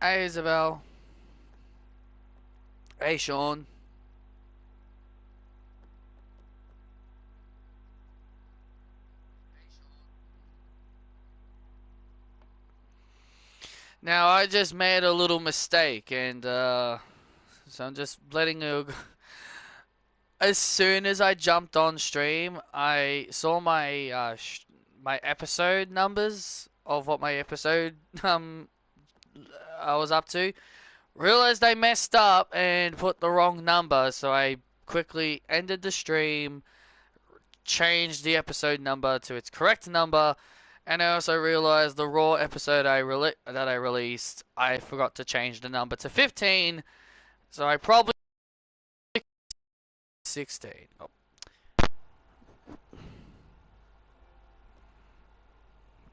Hey Isabel. Hey Sean. Now I just made a little mistake and so I'm just letting you as soon as I jumped on stream, I saw my my episode numbers of what my episode I was up to. Realized I messed up and put the wrong number, so I quickly ended the stream, changed the episode number to its correct number, and I also realized the Raw episode that I released, I forgot to change the number to 15, so I probably 16. Oh.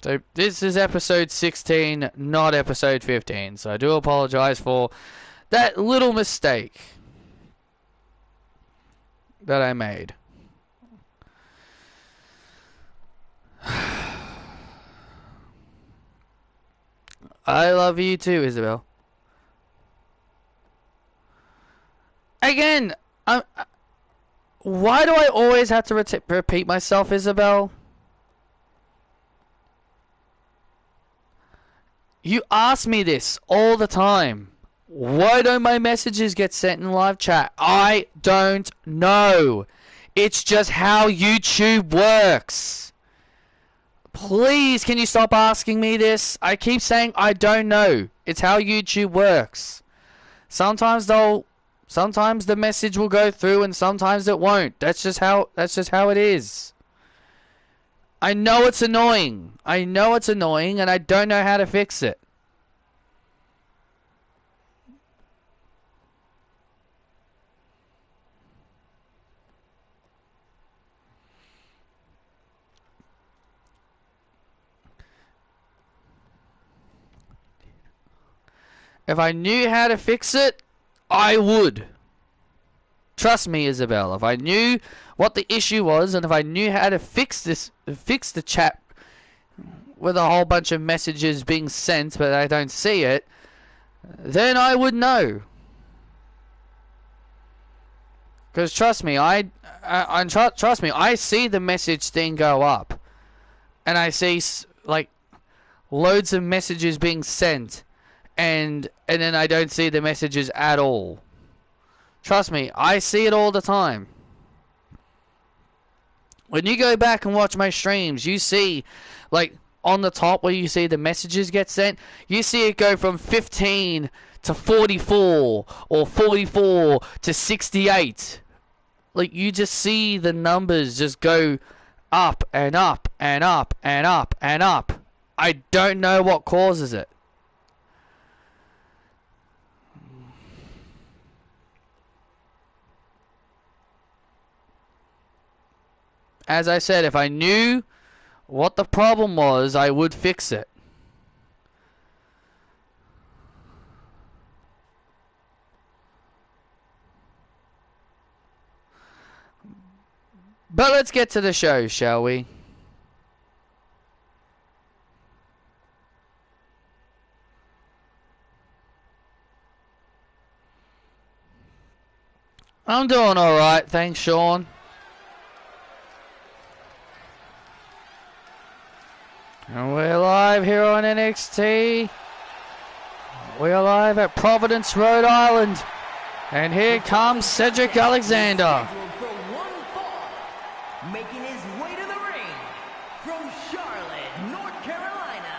So this is episode 16, not episode 15. So I do apologize for that little mistake that I made. I love you too, Isabel. Again, why do I always have to repeat myself, Isabel? You ask me this all the time. Why don't my messages get sent in live chat? I don't know. It's just how YouTube works. Please, can you stop asking me this? I keep saying I don't know. It's how YouTube works. Sometimes the message will go through and sometimes it won't. That's just how it is. I know it's annoying. I know it's annoying and I don't know how to fix it. If I knew how to fix it, I would. Trust me, Isabel. If I knew what the issue was and if I knew how to fix the chat with a whole bunch of messages being sent but I don't see it, then I would know. Because trust me, trust me, I see the message thing go up, and I see like loads of messages being sent, and then I don't see the messages at all. Trust me, I see it all the time. When you go back and watch my streams, you see, like, on the top where you see the messages get sent, you see it go from 15 to 44 or 44 to 68. Like, you just see the numbers just go up and up and up and up and up. I don't know what causes it. As I said, if I knew what the problem was, I would fix it. But let's get to the show, shall we? I'm doing alright, thanks, Sean. And we're live here on NXT. We're live at Providence, Rhode Island. And here comes Cedric Alexander. Making his way to the ring from Charlotte, North Carolina,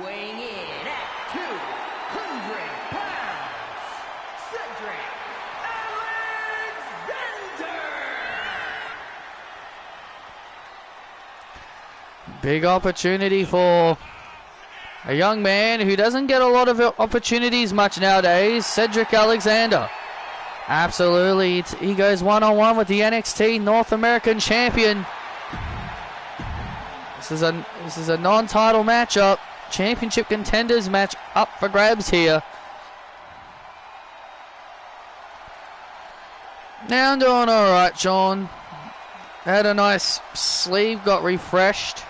weighing in at 200 pounds, Cedric Alexander! Big opportunity for a young man who doesn't get a lot of opportunities much nowadays, Cedric Alexander. Absolutely, he goes one-on-one with the NXT North American Champion. This is a non-title matchup, championship contenders match up for grabs here. Now I'm doing all right, Sean. Had a nice sleeve, got refreshed.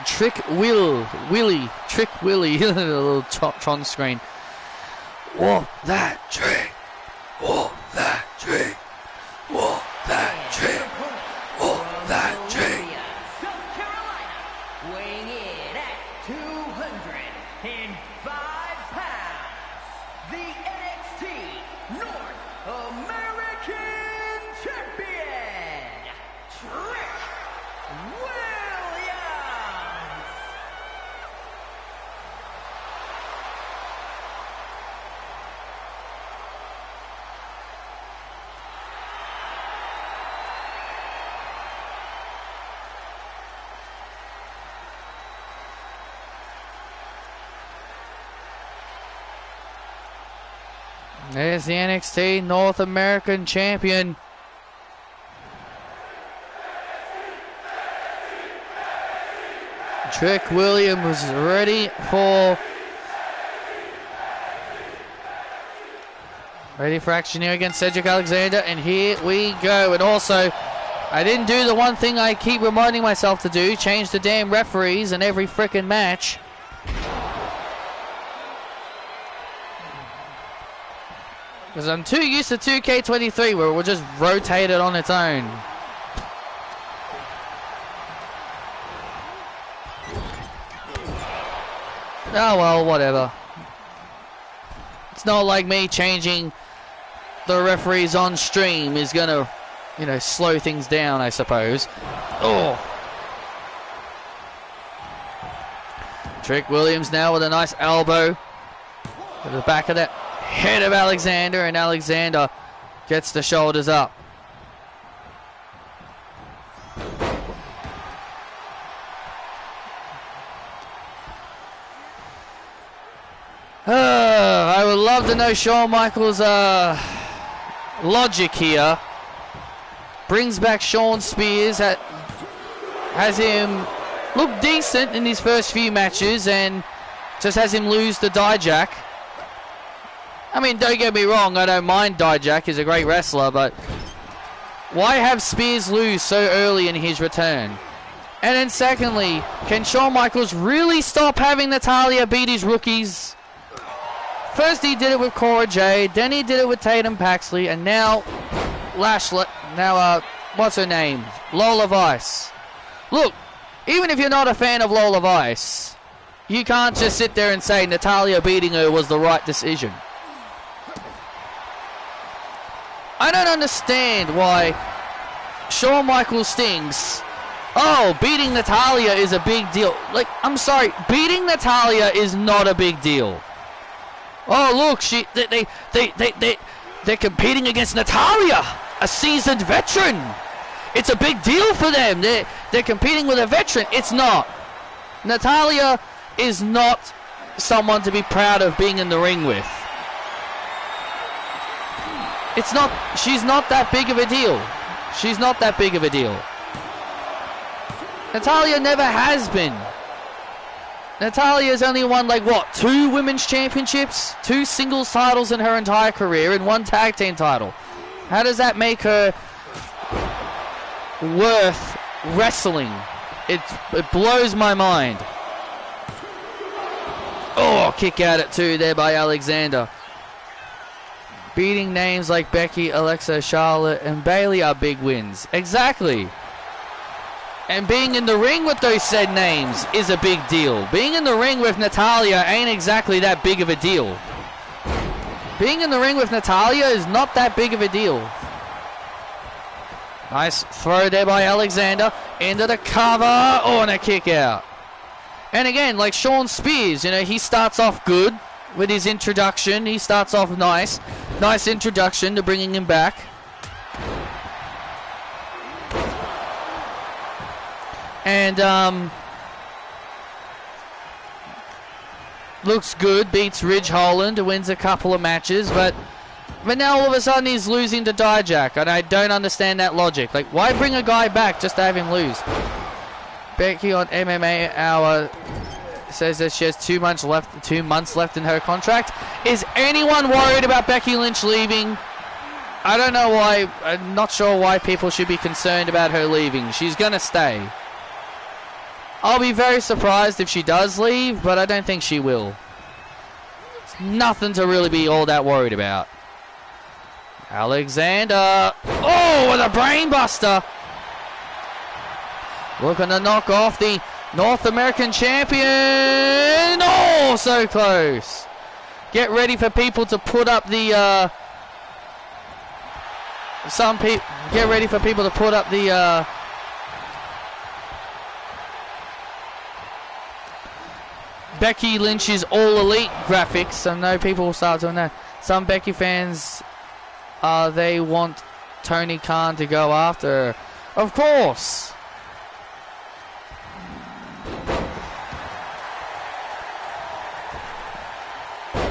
Trick Willie, a little Tron screen. Walk that trick, walk that trick, walk that trick, walk that trick. South Carolina, weighing in at 205 pounds, the NXT North American Champion, Trick Williams. There's the NXT North American Champion. Trick Williams ready for action here against Cedric Alexander, and here we go. And also, I didn't do the one thing I keep reminding myself to do, change the damn referees in every frickin' match. Because I'm too used to 2K23 where it will just rotate it on its own. Oh well, whatever. It's not like me changing the referees on stream is gonna, you know, slow things down, I suppose. Oh. Trick Williams now with a nice elbow to the back of that head of Alexander, and Alexander gets the shoulders up. I would love to know Shawn Michaels' logic here. Brings back Shawn Spears, has him look decent in his first few matches, and just has him lose to Dijak. I mean, don't get me wrong, I don't mind Dijak, he's a great wrestler, but why have Spears lose so early in his return? And then secondly, can Shawn Michaels really stop having Natalya beat his rookies? First he did it with Cora Jade, then he did it with Tatum Paxley, and now what's her name? Lola Vice. Look, even if you're not a fan of Lola Vice, you can't just sit there and say Natalya beating her was the right decision. I don't understand why Shawn Michaels thinks, oh, beating Natalya is a big deal. Like, I'm sorry, beating Natalya is not a big deal. Oh, look, they're competing against Natalya, a seasoned veteran. It's a big deal for them. They're competing with a veteran. It's not. Natalya is not someone to be proud of being in the ring with. It's not, she's not that big of a deal. She's not that big of a deal. Natalya never has been. Natalya's only won, like, what, 2 women's championships? 2 singles titles in her entire career and 1 tag team title. How does that make her worth wrestling? It blows my mind. Oh, kick out at 2 there by Alexander. Beating names like Becky, Alexa, Charlotte, and Bayley are big wins. Exactly. And being in the ring with those said names is a big deal. Being in the ring with Natalya ain't exactly that big of a deal. Being in the ring with Natalya is not that big of a deal. Nice throw there by Alexander. Into the cover. Oh, and a kick out. And again, like Shawn Spears, you know, he starts off good with his introduction. He starts off nice. Nice introduction to bringing him back. And, looks good. Beats Ridge Holland. Wins a couple of matches. But now all of a sudden he's losing to Dijak. And I don't understand that logic. Like, why bring a guy back just to have him lose? Becky on MMA Hour says that she has 2 months left in her contract. Is anyone worried about Becky Lynch leaving? I don't know why. I'm not sure why people should be concerned about her leaving. She's gonna stay. I'll be very surprised if she does leave, but I don't think she will. It's nothing to really be all that worried about. Alexander. Oh, with a brainbuster. Looking to knock off the North American champion. Oh, so close. Get ready for people to put up the get ready for people to put up the Becky Lynch's All Elite graphics. I know people will start doing that. Some Becky fans, they want Tony Khan to go after her. Of course.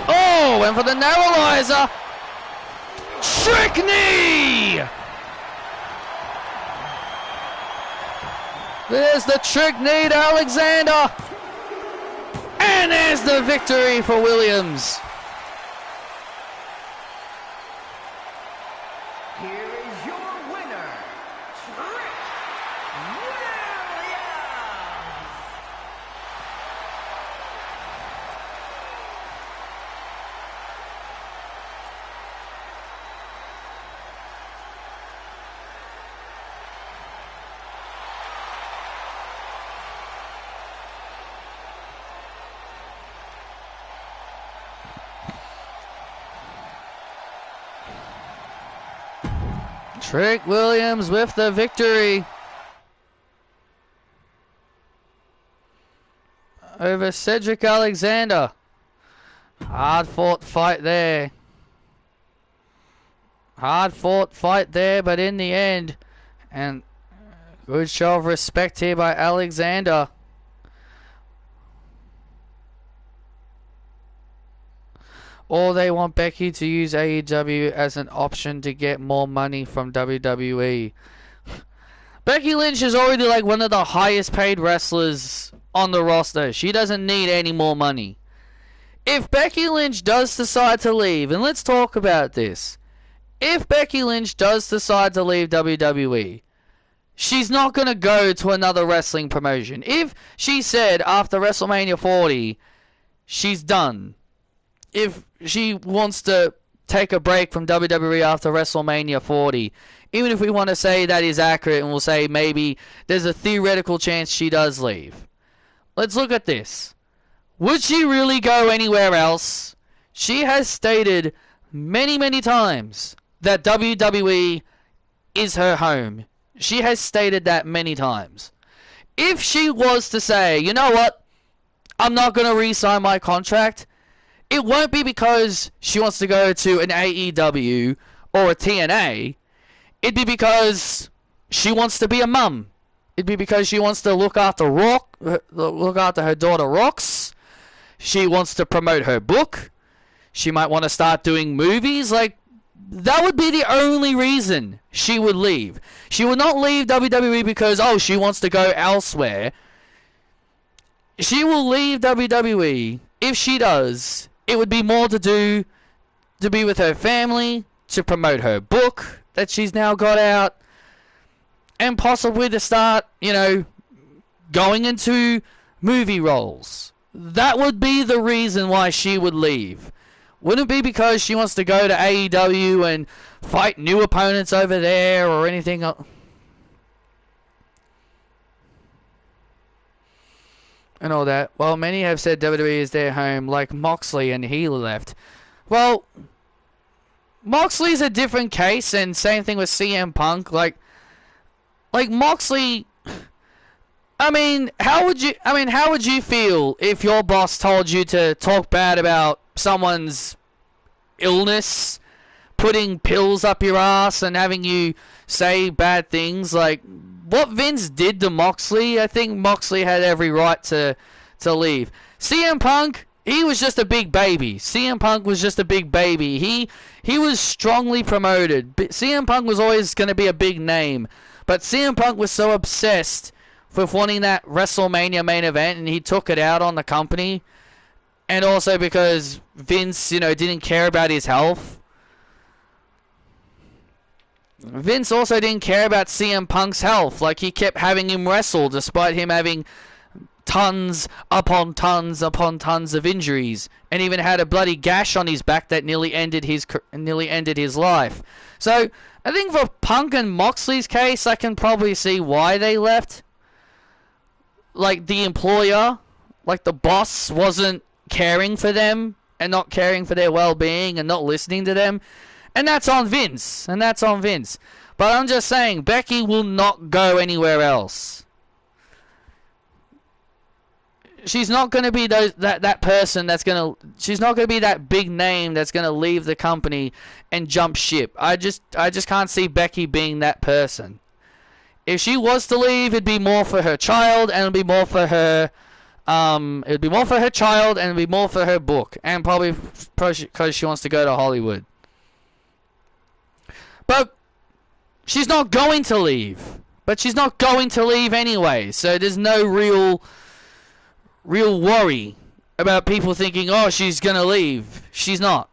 Oh, and for the narrowizer. Trick knee! There's the trick knee to Alexander. And there's the victory for Williams. Here is your winner, Trick Williams. Trick Williams with the victory over Cedric Alexander. Hard fought fight there. Hard fought fight there, but in the end, and good show of respect here by Alexander. Or they want Becky to use AEW as an option to get more money from WWE. Becky Lynch is already like one of the highest paid wrestlers on the roster. She doesn't need any more money. If Becky Lynch does decide to leave, and let's talk about this. If Becky Lynch does decide to leave WWE, she's not going to go to another wrestling promotion. If she said after WrestleMania 40, she's done. If she wants to take a break from WWE after WrestleMania 40, even if we want to say that is accurate and we'll say maybe there's a theoretical chance she does leave. Let's look at this. Would she really go anywhere else? She has stated many, many times that WWE is her home. She has stated that many times. If she was to say, you know what, I'm not going to re-sign my contract, it won't be because she wants to go to an AEW or a TNA. It'd be because she wants to be a mum. It'd be because she wants to look after her daughter Rox. She wants to promote her book. She might want to start doing movies. Like, that would be the only reason she would leave. She would not leave WWE because, oh, she wants to go elsewhere. She will leave WWE. If she does, it would be more to be with her family, to promote her book that she's now got out, and possibly to start, going into movie roles. That would be the reason why she would leave. Wouldn't it be because she wants to go to AEW and fight new opponents over there or anything else? And all that. Well, many have said WWE is their home, like Moxley, and he left. Well, Moxley's a different case, and same thing with CM Punk. Like Moxley. How would you feel if your boss told you to talk bad about someone's illness, putting pills up your ass, and having you say bad things? Like what Vince did to Moxley, I think Moxley had every right to leave. CM Punk, he was just a big baby. CM Punk was just a big baby. He was strongly promoted. CM Punk was always going to be a big name. But CM Punk was so obsessed with wanting that WrestleMania main event, and he took it out on the company. And also because Vince, didn't care about his health. Vince also didn't care about CM Punk's health. Like, he kept having him wrestle despite him having tons upon tons upon tons of injuries, and even had a bloody gash on his back that nearly ended his life. So I think for Punk and Moxley's case, I can probably see why they left. Like the employer, like the boss, wasn't caring for them and not caring for their well-being and not listening to them, and that's on Vince. But I'm just saying, Becky will not go anywhere else. She's not going to be that person that's going to... She's not going to be that big name that's going to leave the company and jump ship. I just can't see Becky being that person. If she was to leave, it'd be more for her child, and it'd be more for her... it'd be more for her child, and it'd be more for her book. And probably because she wants to go to Hollywood. But she's not going to leave. But she's not going to leave anyway. So there's no real worry about people thinking, oh, she's going to leave. She's not.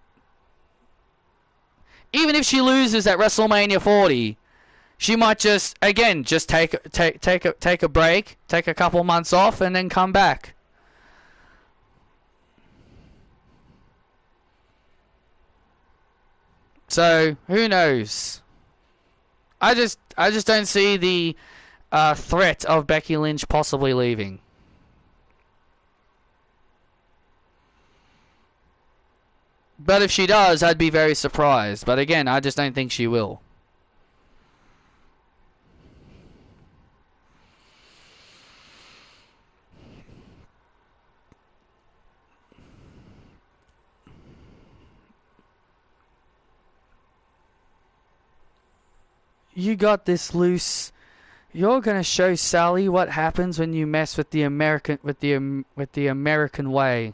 Even if she loses at WrestleMania 40, she might just take a break, take a couple months off, and then come back. So who knows? I just don't see the threat of Becky Lynch possibly leaving. But if she does, I'd be very surprised. But again, I just don't think she will. You got this, Loose. You're gonna show Sally what happens when you mess with the American way.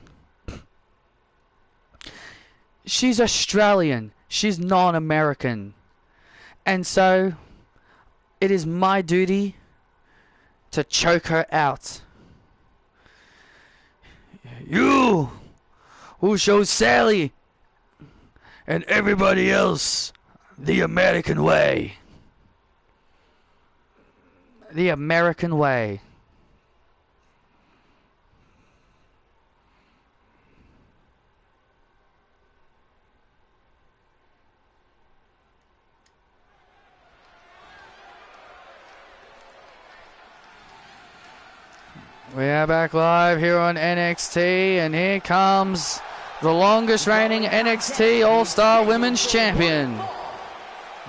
She's Australian. She's non-American. And so, it is my duty to choke her out. You who show Sally and everybody else the American way. The American way. We are back live here on NXT, and here comes the longest reigning NXT All-Star Women's Champion.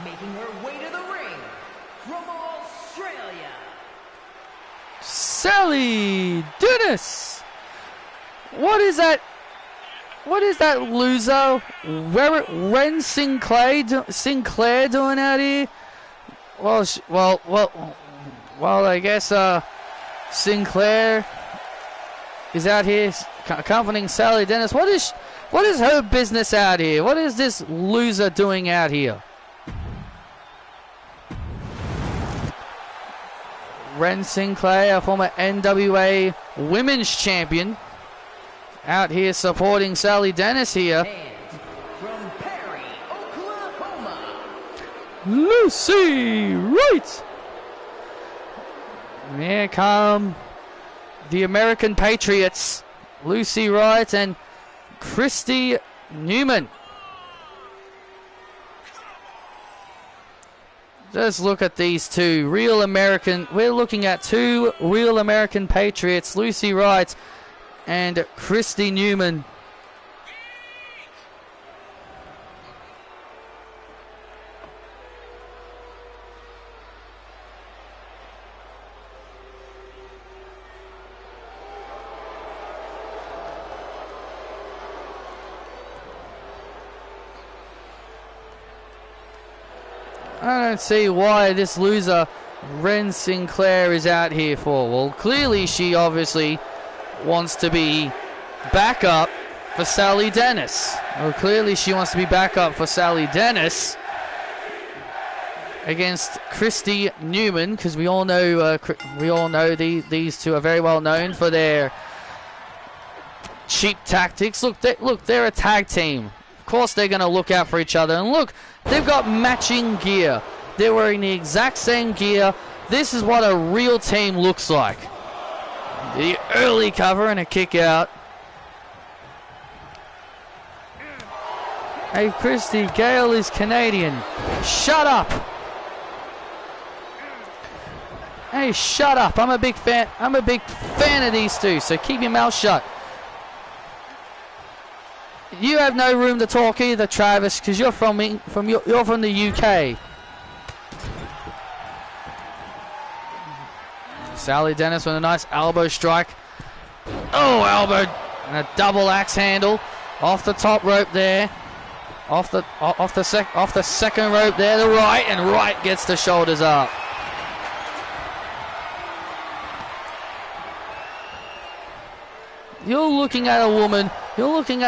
Making her way to the ring from Australia, Sally Dennis. What is that? What is that loser? Ren Sinclair doing out here? Well, I guess Sinclair is out here accompanying Sally Dennis. What is her business out here? What is this loser doing out here? Ren Sinclair, a former NWA Women's Champion, out here supporting Sally Dennis here. and from Perry, Oklahoma, Lucy Wright. And here come the American Patriots, Lucy Wright and Christy Newman. Just look at these two real American. We're looking at two real American Patriots, Lucy Wright and Christy Newman. I don't see why this loser, Ren Sinclair, is out here for. Well, clearly she obviously wants to be backup for Sally Dennis. Against Christy Newman, because we all know these two are very well known for their cheap tactics. Look, they're a tag team. Of course they're going to look out for each other. And look, they've got matching gear. They're wearing the exact same gear. This is what a real team looks like. The early cover and a kick out. Hey, Christy, Gale is Canadian. Shut up. Hey, shut up. I'm a big fan of these two, so keep your mouth shut. You have no room to talk either, Travis, because you're from the UK. Sally Dennis with a nice elbow strike. Oh, elbow and a double axe handle off the top rope there. Off the second rope there, the right, and right gets the shoulders up. You're looking at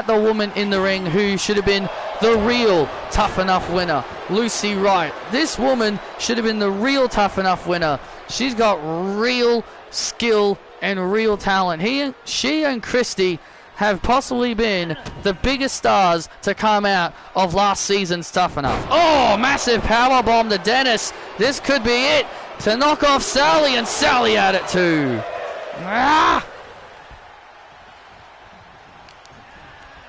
the woman in the ring who should have been the real Tough Enough winner, Lucy Wright. This woman should have been the real Tough Enough winner. She's got real skill and real talent. She and Christy have possibly been the biggest stars to come out of last season's Tough Enough. Oh, massive power bomb to Dennis. This could be it to knock off Sally, and Sally at it too. Ah!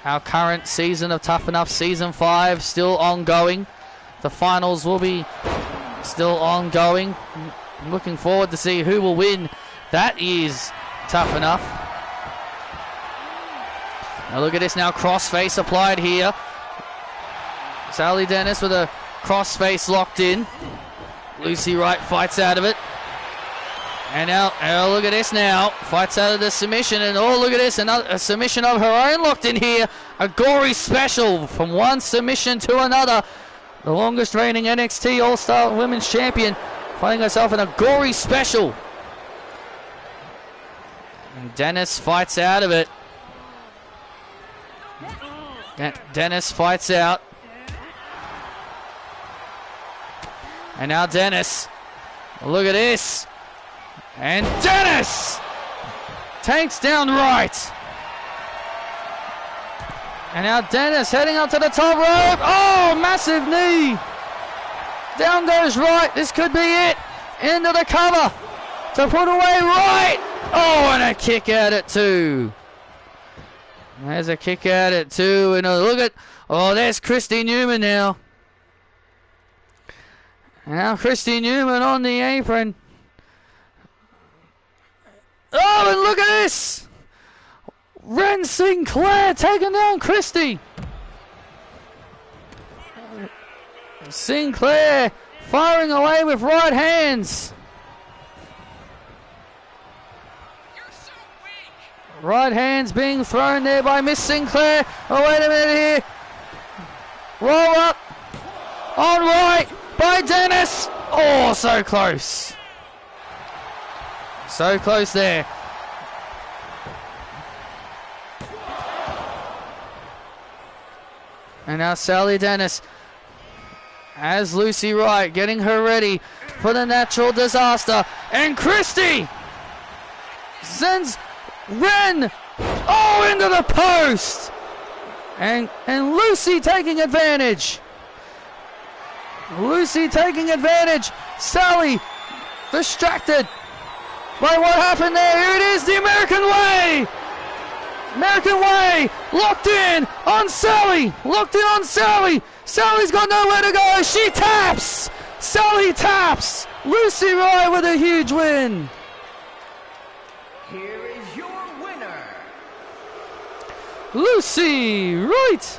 Our current season of Tough Enough, Season 5, still ongoing. The finals will be still ongoing. I'm looking forward to see who will win that year's Tough Enough. Now look at this now, crossface applied here. Sally Dennis with a crossface locked in. Lucy Wright fights out of it. And now, oh, look at this now. Fights out of the submission. And oh, look at this. A submission of her own locked in here. A gory special from one submission to another. The longest reigning NXT All-Star Women's Champion finding herself in a gory special. And Dennis fights out of it. Dennis fights out. And now Dennis. Look at this. And Dennis takes down Wright. And now Dennis heading up to the top rope. Oh, massive knee. Down goes Wright. This could be it. Into the cover to put away Wright. Oh, and a kick at it too. There's a kick at it too. And look at, oh, there's Christy Newman now. And now Christy Newman on the apron. Oh, and look at this! Ren Sinclair taking down Christy. Sinclair firing away with right hands. Right hands being thrown there by Miss Sinclair. Oh, wait a minute here. Roll up. On right by Dennis. Oh, so close. So close there. And now Sally Dennis as Lucy Wright getting her ready for the natural disaster. And Christy sends Ren into the post. And Lucy taking advantage. Lucy taking advantage. Sally distracted by what happened there. Here it is, the American Way. American Way locked in on Sally. Locked in on Sally. Sally's got nowhere to go. She taps. Sally taps. Lucy Wright with a huge win. Here is your winner, Lucy Wright.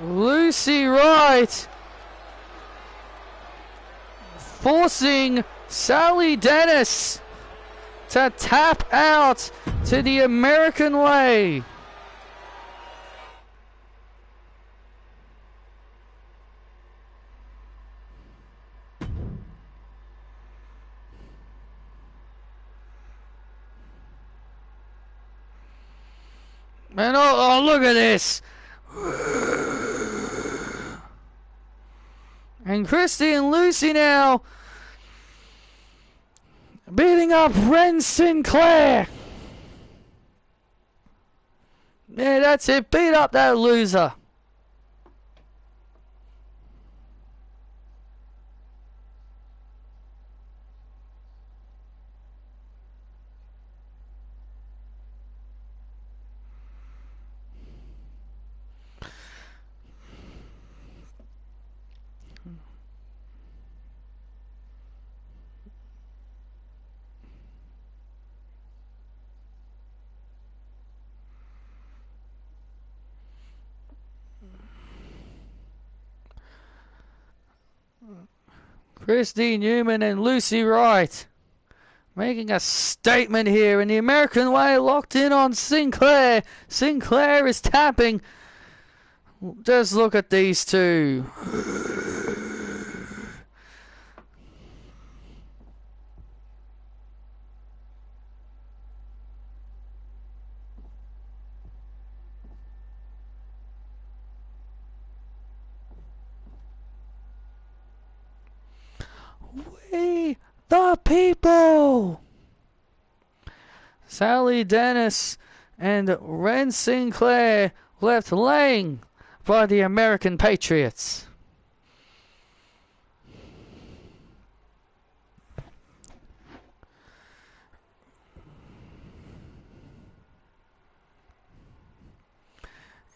Lucy Wright forcing Sally Dennis to tap out to the American Way. And oh, look at this. And Christy and Lucy now beating up Ren Sinclair. Yeah, that's it. Beat up that loser. Christy Newman and Lucy Wright making a statement here in the American way, locked in on Sinclair. Sinclair is tapping. Just look at these two. We the people. Sally Dennis and Ren Sinclair left laying by the American Patriots.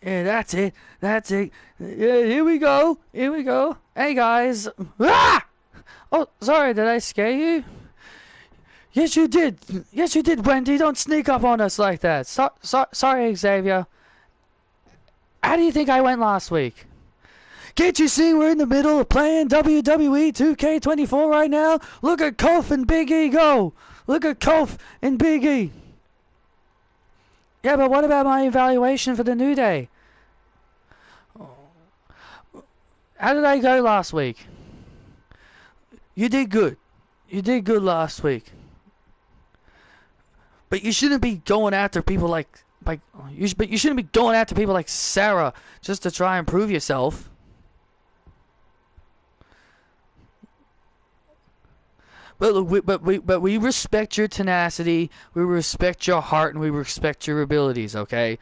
Yeah, that's it. That's it. Yeah, here we go. Here we go. Hey, guys. Ah! Oh, sorry. Did I scare you? Yes, you did. Yes, you did, Wendy. Don't sneak up on us like that. Sorry, Xavier. How do you think I went last week? Can't you see we're in the middle of playing WWE2K24 right now? Look at Kof and Big E go. Look at Kof and Big E. Yeah, but what about my evaluation for the New Day? How did I go last week? You did good. You did good last week. But you shouldn't be going after people like you shouldn't be going after people like Sarah just to try and prove yourself. But look, we respect your tenacity, we respect your heart, and we respect your abilities. Okay,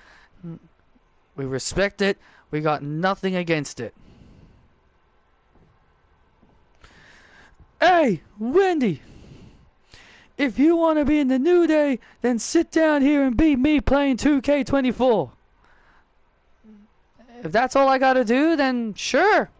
we respect it. We got nothing against it. Hey, Wendy. If you want to be in the New Day, then sit down here and beat me playing 2K24. If that's all I gotta do, then sure.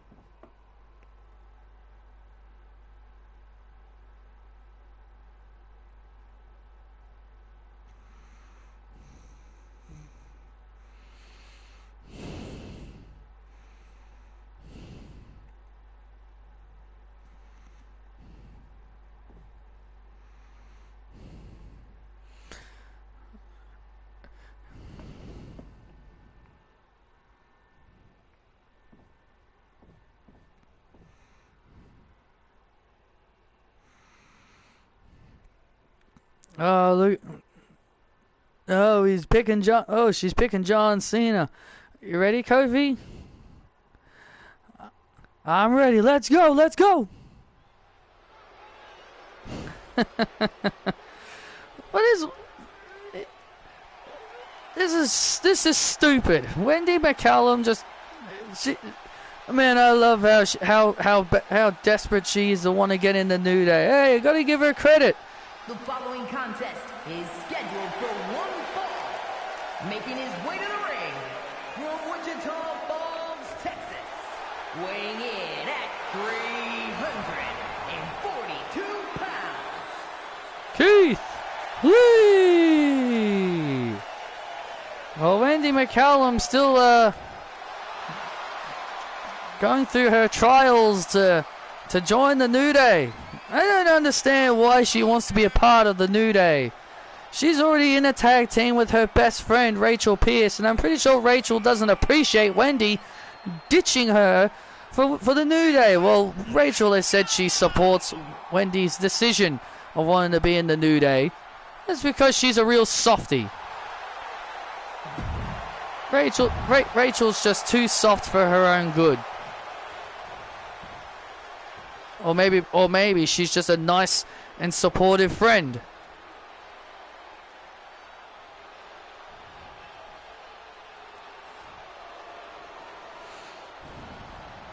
Oh, look. Oh, he's picking John. Oh, she's picking John Cena. You ready, Kofi? I'm ready. Let's go. Let's go. What is... This is stupid. Wendy McCallum just... Man, I love how desperate she is to want to get in the New Day. Hey, you gotta give her credit. The following contest is scheduled for one fall. Making his way to the ring from Wichita Falls, Texas. Weighing in at 342 pounds. Keith Lee. Well, Wendy McCallum still going through her trials to join the New Day. I don't understand why she wants to be a part of the New Day. She's already in a tag team with her best friend, Rachel Pierce, and I'm pretty sure Rachel doesn't appreciate Wendy ditching her for the New Day. Well, Rachel has said she supports Wendy's decision of wanting to be in the New Day. That's because she's a real softie. Rachel's just too soft for her own good. Or maybe she's just a nice and supportive friend.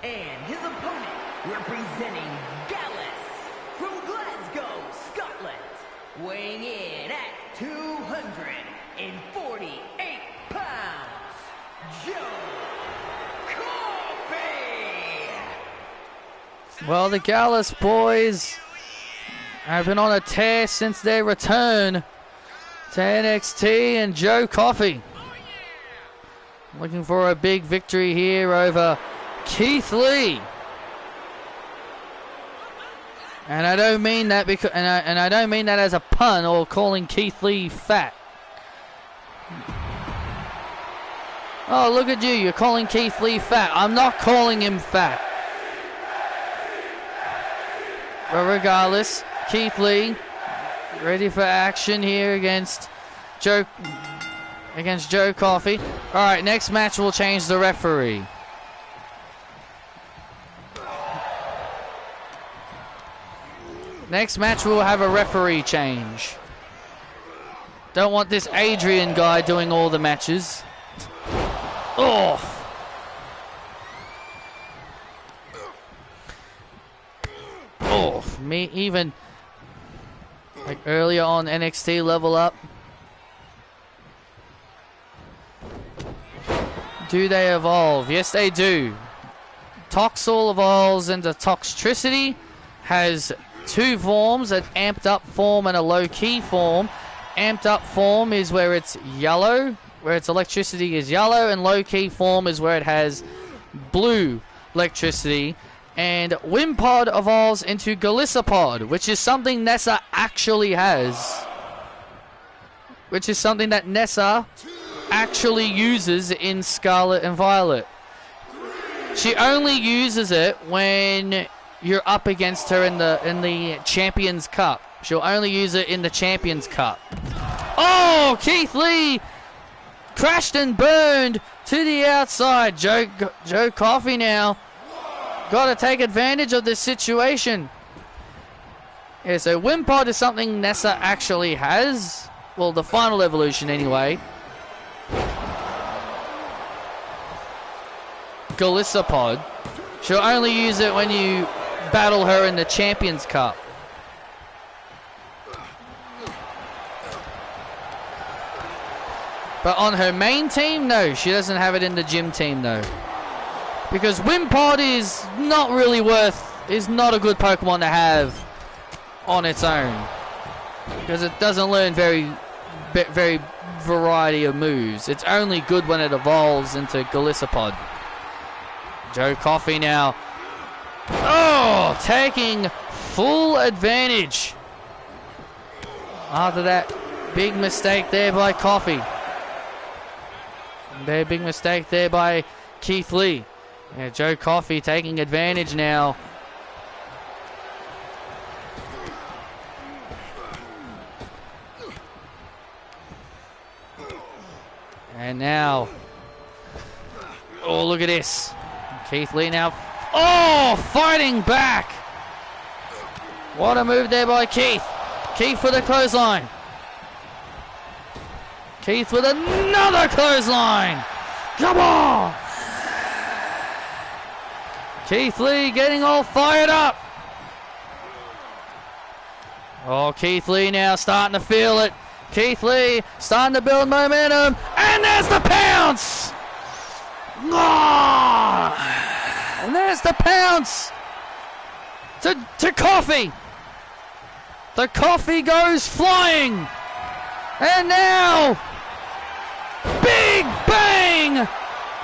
And his opponent, representing Gallus from Glasgow, Scotland, weighing in at 248 pounds, Joe Coffey! Well, the Gallus boys have been on a tear since their return to NXT, and Joe Coffey looking for a big victory here over Keith Lee. And I don't mean that because, and I don't mean that as a pun or calling Keith Lee fat. Oh, look at you! You're calling Keith Lee fat. I'm not calling him fat. But regardless, Keith Lee ready for action here against Joe Coffey. All right, next match will change the referee. Next match we'll have a referee change. Don't want this Adrian guy doing all the matches. Oh! Oh, me even like earlier on NXT Level Up. Do they evolve? Yes, they do. Toxel evolves into Toxtricity, has two forms, an amped up form and a low key form. Amped up form is where it's yellow, where its electricity is yellow, and low key form is where it has blue electricity. And Wimpod evolves into Galissapod, which is something Nessa actually has. Which is something that Nessa actually uses in Scarlet and Violet. She only uses it when you're up against her in the Champions Cup. She'll only use it in the Champions Cup. Oh, Keith Lee crashed and burned to the outside. Joe Coffey now got to take advantage of this situation. Yeah, so Wimpod is something Nessa actually has. Well, the final evolution anyway. Galissapod. She'll only use it when you battle her in the Champions Cup. But on her main team, no, she doesn't have it in the gym team though. Because Wimpod is not really is not a good Pokemon to have on its own. Because it doesn't learn very variety of moves. It's only good when it evolves into Galissapod. Joe Coffey now. Oh, taking full advantage. After that big mistake there by Coffey. Big mistake there by Keith Lee. Yeah, Joe Coffey taking advantage now. And now, oh, look at this. Keith Lee now, oh, fighting back. What a move there by Keith. Keith for the clothesline. Keith with another clothesline. Come on. Keith Lee getting all fired up. Oh, Keith Lee now starting to feel it. Keith Lee starting to build momentum. And there's the pounce. Oh, and there's the pounce to Coffey. The Coffey goes flying. And now, big bang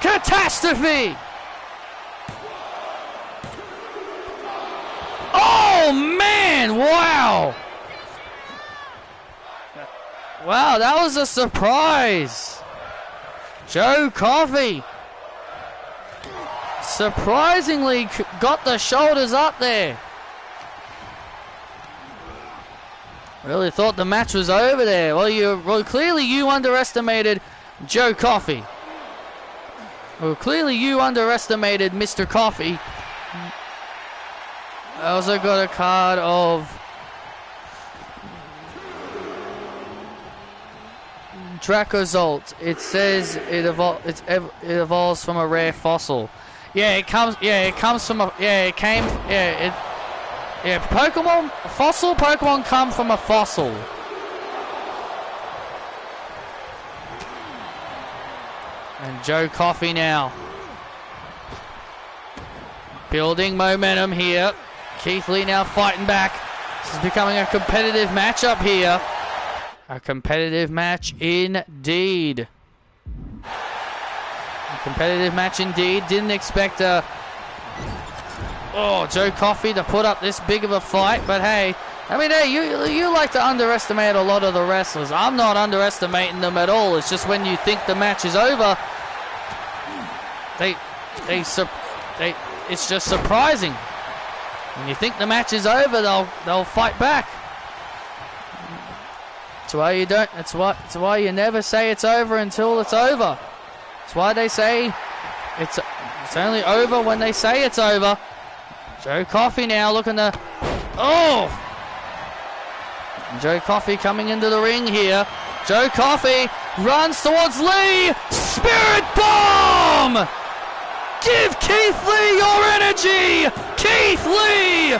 catastrophe. Oh man, wow. Wow, that was a surprise. Joe Coffey surprisingly got the shoulders up there. Really thought the match was over there. Well, clearly you underestimated Joe Coffey. Well, clearly you underestimated Mr. Coffey. I also got a card of Dracozolt. It says it evolves from a rare fossil. Yeah, it comes from a fossil Pokemon come from a fossil. And Joe Coffey now building momentum here. Keith Lee now fighting back. This is becoming a competitive matchup here. A competitive match indeed. A competitive match indeed. Didn't expect a Oh, Joe Coffey to put up this big of a fight, but hey, I mean, hey, you like to underestimate a lot of the wrestlers. I'm not underestimating them at all. It's just when you think the match is over, it's just surprising. When you think the match is over, they'll fight back. That's why you don't. That's why you never say it's over until it's over. That's why they say it's only over when they say it's over. Joe Coffey now looking to... Oh! Joe Coffey coming into the ring here. Joe Coffey runs towards Lee. Spirit Bomb! Give Keith Lee your energy! Keith Lee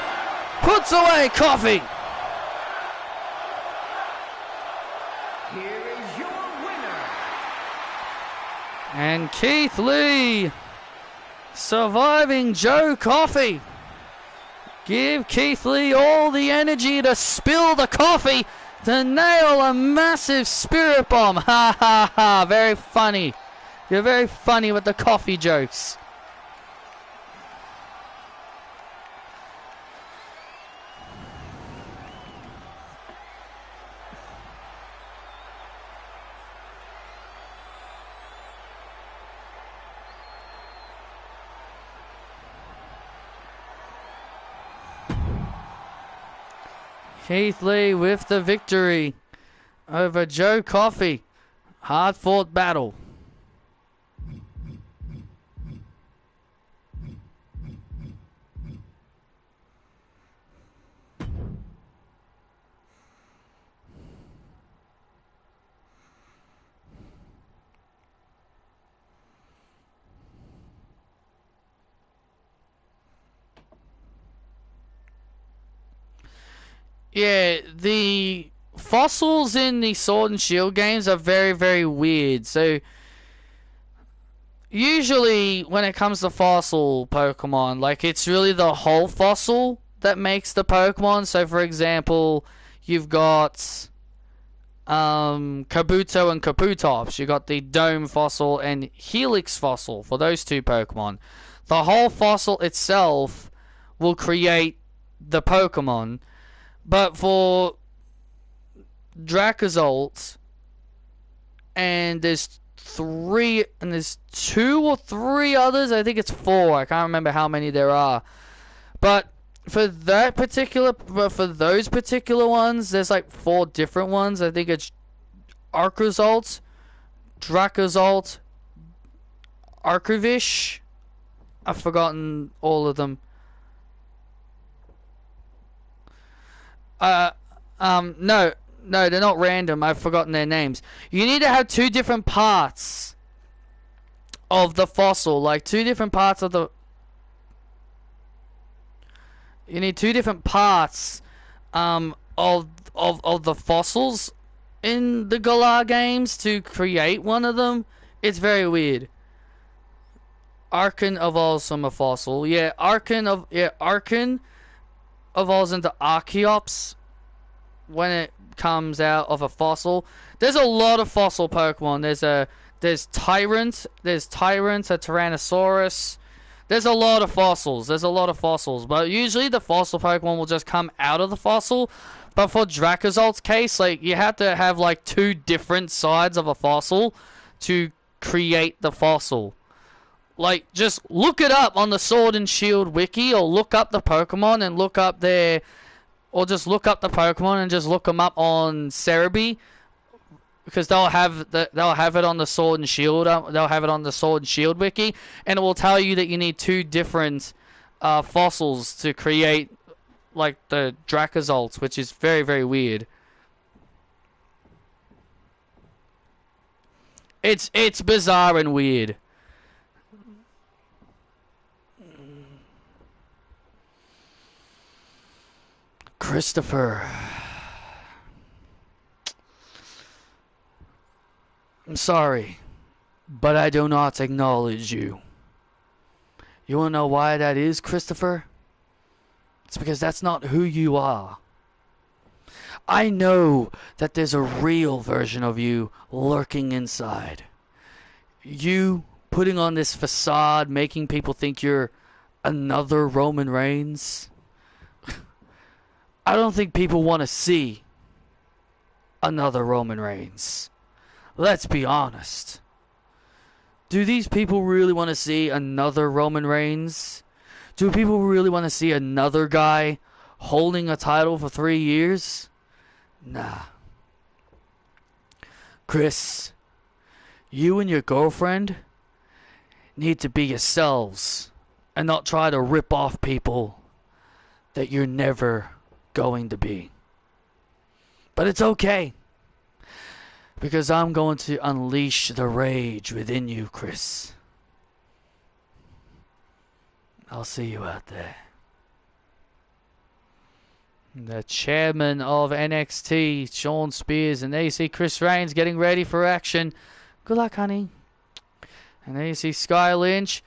puts away Coffey. Here is your winner. And Keith Lee surviving Joe Coffey. Give Keith Lee all the energy to spill the coffee to nail a massive spirit bomb. Ha ha ha. Very funny. You're very funny with the coffee jokes. Keith Lee with the victory over Joe Coffey. Hard fought battle. Yeah, the fossils in the Sword and Shield games are very, very weird. So, usually when it comes to fossil Pokemon, like, it's really the whole fossil that makes the Pokemon. So, for example, you've got Kabuto and Kabutops. You got the Dome fossil and Helix fossil for those two Pokemon. The whole fossil itself will create the Pokemon. But for Dracozolt, and there's two or three others. I think it's four. I can't remember how many there are. But for those particular ones, there's like four different ones. I think it's Arcrozolt, Dracozolt, Arcrovish. I've forgotten all of them. No, they're not random. I've forgotten their names. You need to have two different parts of the fossil, like two different parts of the... You need two different parts of the fossils in the Galar games to create one of them. It's very weird. Archon evolves from a fossil. Archon evolves into Archeops when it comes out of a fossil. There's a lot of fossil Pokemon. There's Tyrant, a Tyrannosaurus. There's a lot of fossils. But usually the fossil Pokemon will just come out of the fossil. But for Dracozolt's case, like, you have to have like two different sides of a fossil to create the fossil. Like, just look it up on the Sword and Shield wiki, or look up the Pokemon and look up their... Or just look up the Pokemon and just look them up on Cerebi. Because they'll have it on the Sword and Shield. They'll have it on the Sword and Shield wiki. And it will tell you that you need two different fossils to create, like, the Dracozolts, which is very, very weird. It's bizarre and weird. Christopher, I'm sorry, but I do not acknowledge you. You wanna know why that is, Christopher? It's because that's not who you are. I know that there's a real version of you lurking inside. You putting on this facade, making people think you're Another Roman Reigns? I don't think people want to see another Roman Reigns. Let's be honest. Do these people really want to see another Roman Reigns? Do people really want to see another guy holding a title for 3 years? Nah. Chris, you and your girlfriend need to be yourselves and not try to rip off people that you're never going to be. But it's okay, because I'm going to unleash the rage within you, Chris. I'll see you out there. The chairman of NXT, Shawn Spears, and there you see Chris Reigns getting ready for action. Good luck, honey. And there you see Sky Lynch.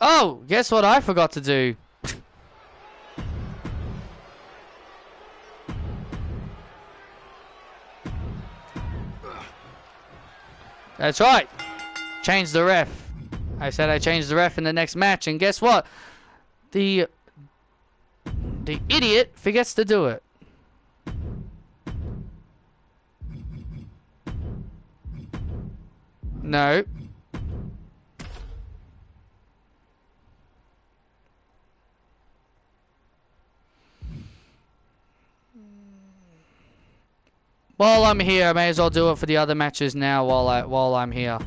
Oh, guess what I forgot to do? That's right. Change the ref. I said I changed the ref in the next match, and guess what? The idiot forgets to do it. No. While I'm here, I may as well do it for the other matches now while I'm here.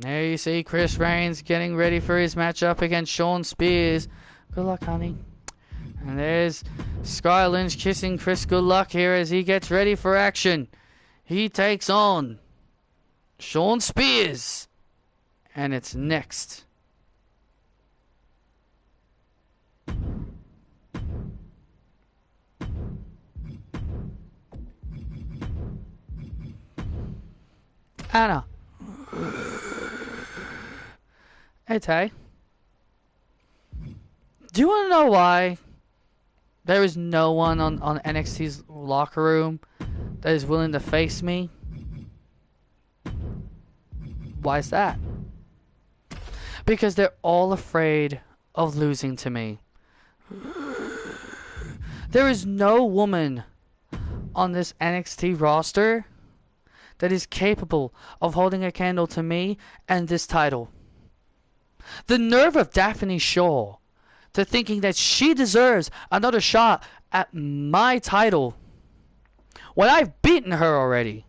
There you see Chris Reigns getting ready for his matchup against Shawn Spears. Good luck, honey. And there's Sky Lynch kissing Chris good luck here as he gets ready for action. He takes on Shawn Spears. And it's next. Anna. Hey, Tay. Do you want to know why there is no one on NXT's locker room that is willing to face me? Why is that? Because they're all afraid of losing to me. There is no woman on this NXT roster that is capable of holding a candle to me and this title. The nerve of Daphne Shaw to thinking that she deserves another shot at my title when I've beaten her already.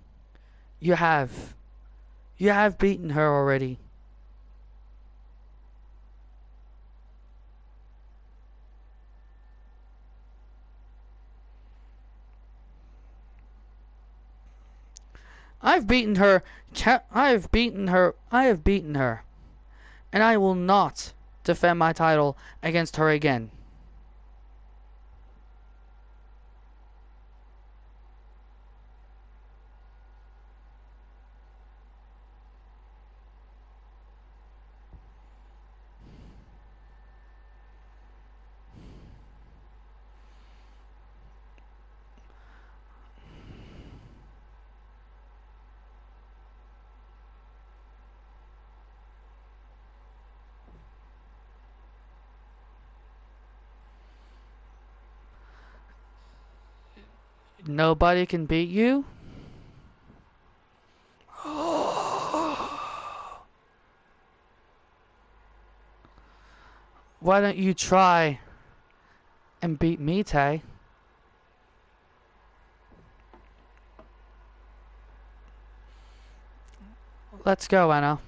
You have beaten her already. I've beaten her. I have beaten her. And I will not defend my title against her again. Nobody can beat you? Why don't you try and beat me, Tay? Let's go, Anna.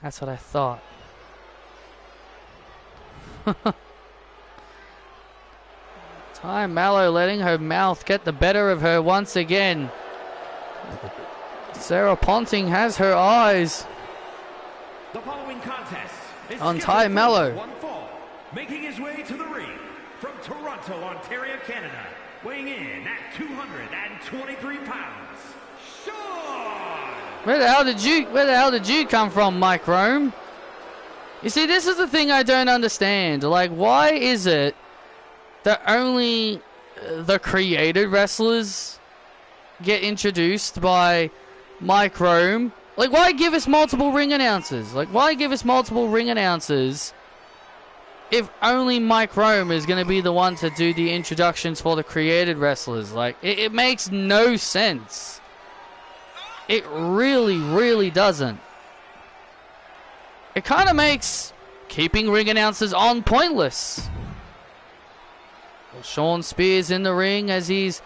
That's what I thought. Ty Mallow letting her mouth get the better of her once again. Sarah Ponting has her eyes The following contest is on Ty Mallow. one fall, making his way to the ring from Toronto, Ontario, Canada. weighing in at 223 pounds, Sean! Where the hell did you come from, Mike Rome? You see, this is the thing I don't understand. Like, why is it that only the created wrestlers get introduced by Mike Rome? Like, why give us multiple ring announcers? Like, why give us multiple ring announcers if only Mike Rome is going to be the one to do the introductions for the created wrestlers? Like, it makes no sense. It really, really doesn't. It kind of makes keeping ring announcers on pointless. Well, Shawn Spears in the ring as he's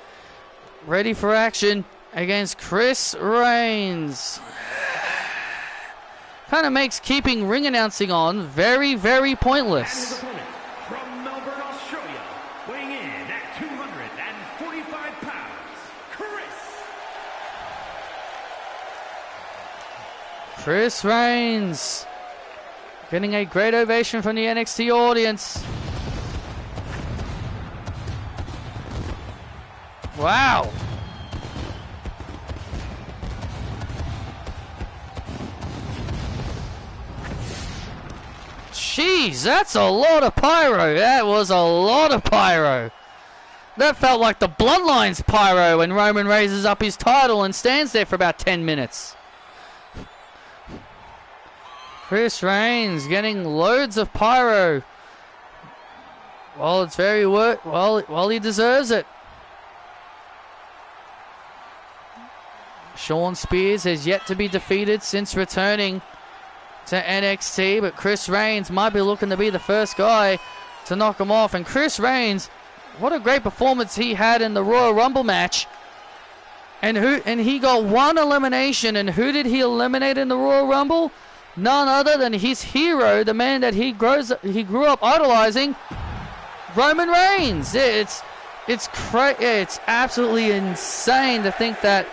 ready for action against Chris Reigns. Kind of makes keeping ring announcing on very, very pointless. From Melbourne, Australia, weighing in at 245 pounds, Chris Reigns getting a great ovation from the NXT audience. Wow. Jeez, that's a lot of pyro. That was a lot of pyro. That felt like the Bloodline's pyro when Roman raises up his title and stands there for about 10 minutes. Chris Reigns getting loads of pyro. Well, it's very well, he deserves it. Shawn Spears has yet to be defeated since returning to NXT, but Chris Reigns might be looking to be the first guy to knock him off. And Chris Reigns, what a great performance he had in the Royal Rumble match. And he got one elimination, and who did he eliminate in the Royal Rumble? None other than his hero, the man that he grew up idolizing, Roman Reigns. It's absolutely insane to think that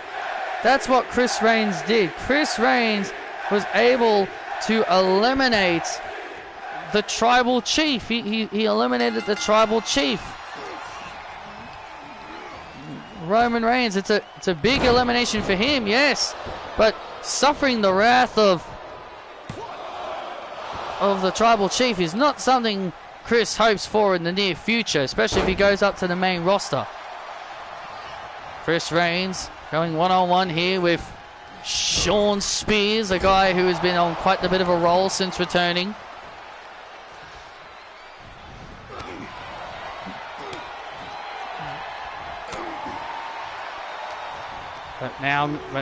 that's what Chris Reigns did. Chris Reigns was able to eliminate the tribal chief. He eliminated the tribal chief. Roman Reigns, it's a big elimination for him, yes, but suffering the wrath of the tribal chief is not something Chris hopes for in the near future, especially if he goes up to the main roster. Chris Reigns going one-on-one here with Shawn Spears, a guy who has been on quite a bit of a roll since returning. But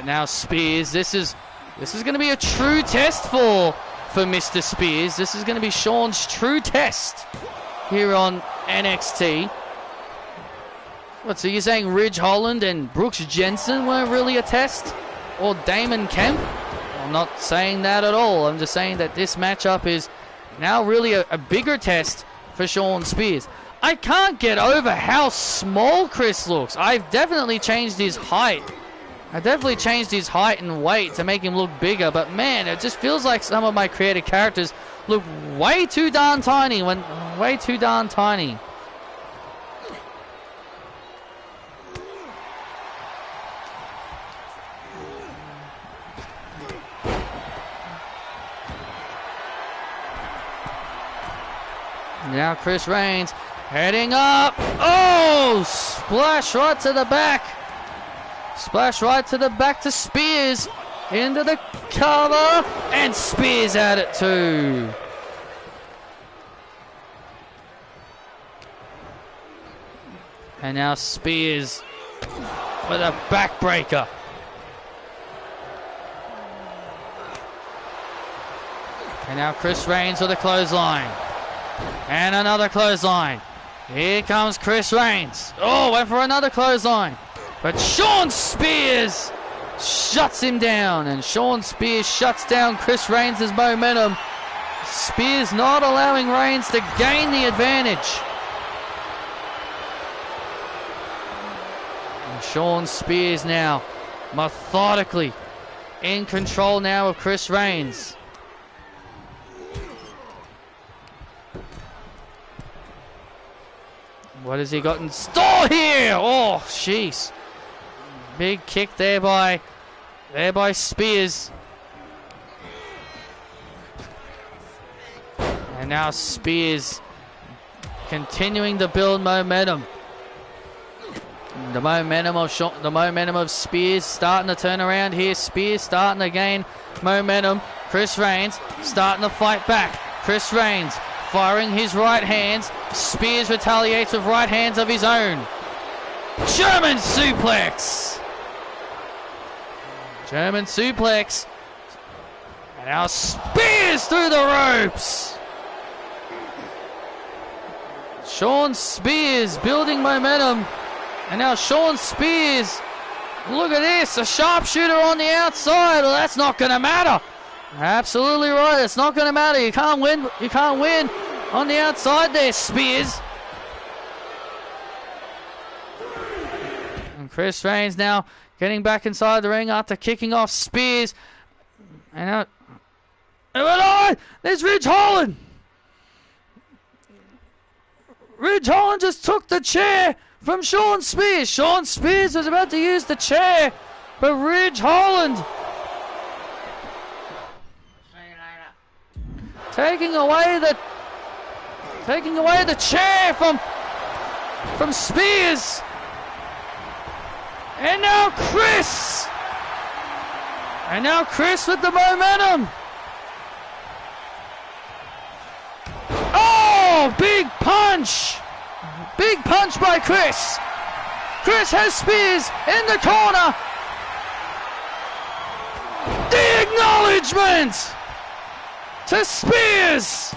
now Spears, this is going to be a true test for Mr. Spears. This is going to be Shawn's true test here on NXT. What, so you're saying Ridge Holland and Brooks Jensen weren't really a test? Or Damon Kemp? I'm not saying that at all. I'm just saying that this matchup is now really a bigger test for Shawn Spears. I can't get over how small Chris looks. I've definitely changed his height. I definitely changed his height and weight to make him look bigger, but man, it just feels like some of my created characters look way too darn tiny. Way too darn tiny. Now Chris Reigns heading up. Oh, splash right to the back. Splash right to the back to Spears. Into the cover. And Spears at it too. And now Spears with a backbreaker. And now Chris Reigns with a clothesline. And another clothesline. Here comes Chris Reigns. Oh, went for another clothesline. But Shawn Spears shuts him down. And Shawn Spears shuts down Chris Reigns' momentum. Spears not allowing Reigns to gain the advantage. And Shawn Spears now methodically in control now of Chris Reigns. What has he got in store here? Oh, jeez. Big kick there by Spears. And now Spears continuing to build momentum. The momentum of Spears starting to turn around here. Spears starting to gain momentum. Chris Reigns starting to fight back. Chris Reigns firing his right hands. Spears retaliates with right hands of his own. German suplex. German suplex. And now Spears through the ropes. Shawn Spears building momentum. And now Shawn Spears, look at this, a sharpshooter on the outside. Well, that's not going to matter. Absolutely right, it's not going to matter. You can't win on the outside there, Spears. And Chris Reigns now getting back inside the ring after kicking off Spears. And now, there's Ridge Holland. Ridge Holland just took the chair from Shawn Spears. Shawn Spears was about to use the chair, but Ridge Holland taking away the chair from Spears. And now Chris with the momentum. Oh, big punch. Big punch by Chris. Chris has Spears in the corner. The acknowledgement to Spears.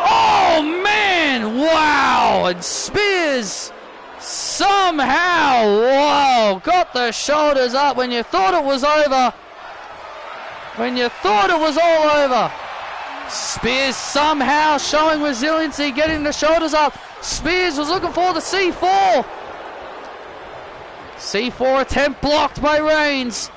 Oh, man. Wow. And Spears somehow, whoa, got the shoulders up when you thought it was over. When you thought it was all over. Spears somehow showing resiliency, getting the shoulders up. Spears was looking for the C4. C4 attempt blocked by Reigns.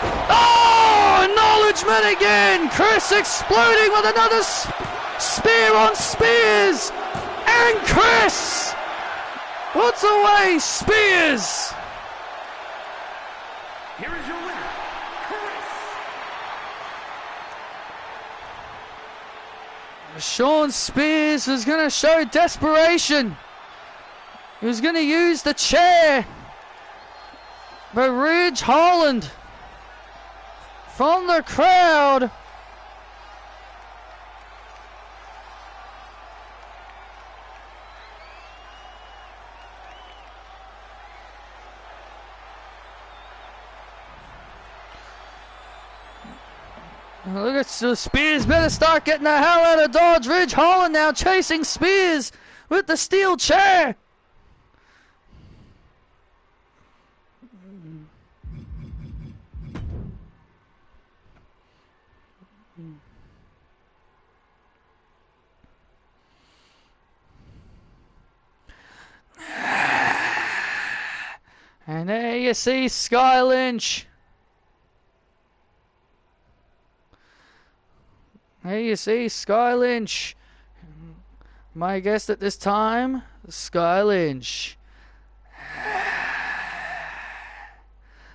Oh, acknowledgement again. Chris exploding with another spear on Spears. And Chris puts away Spears. Here is your winner, Chris. Shawn Spears was going to show desperation. He was going to use the chair. But Ridge Holland from the crowd look at Spears, better start getting the hell out of Dodge. Ridge Holland now chasing Spears with the steel chair. And there you see Sky Lynch. There you see Sky Lynch. My guest at this time, Sky Lynch.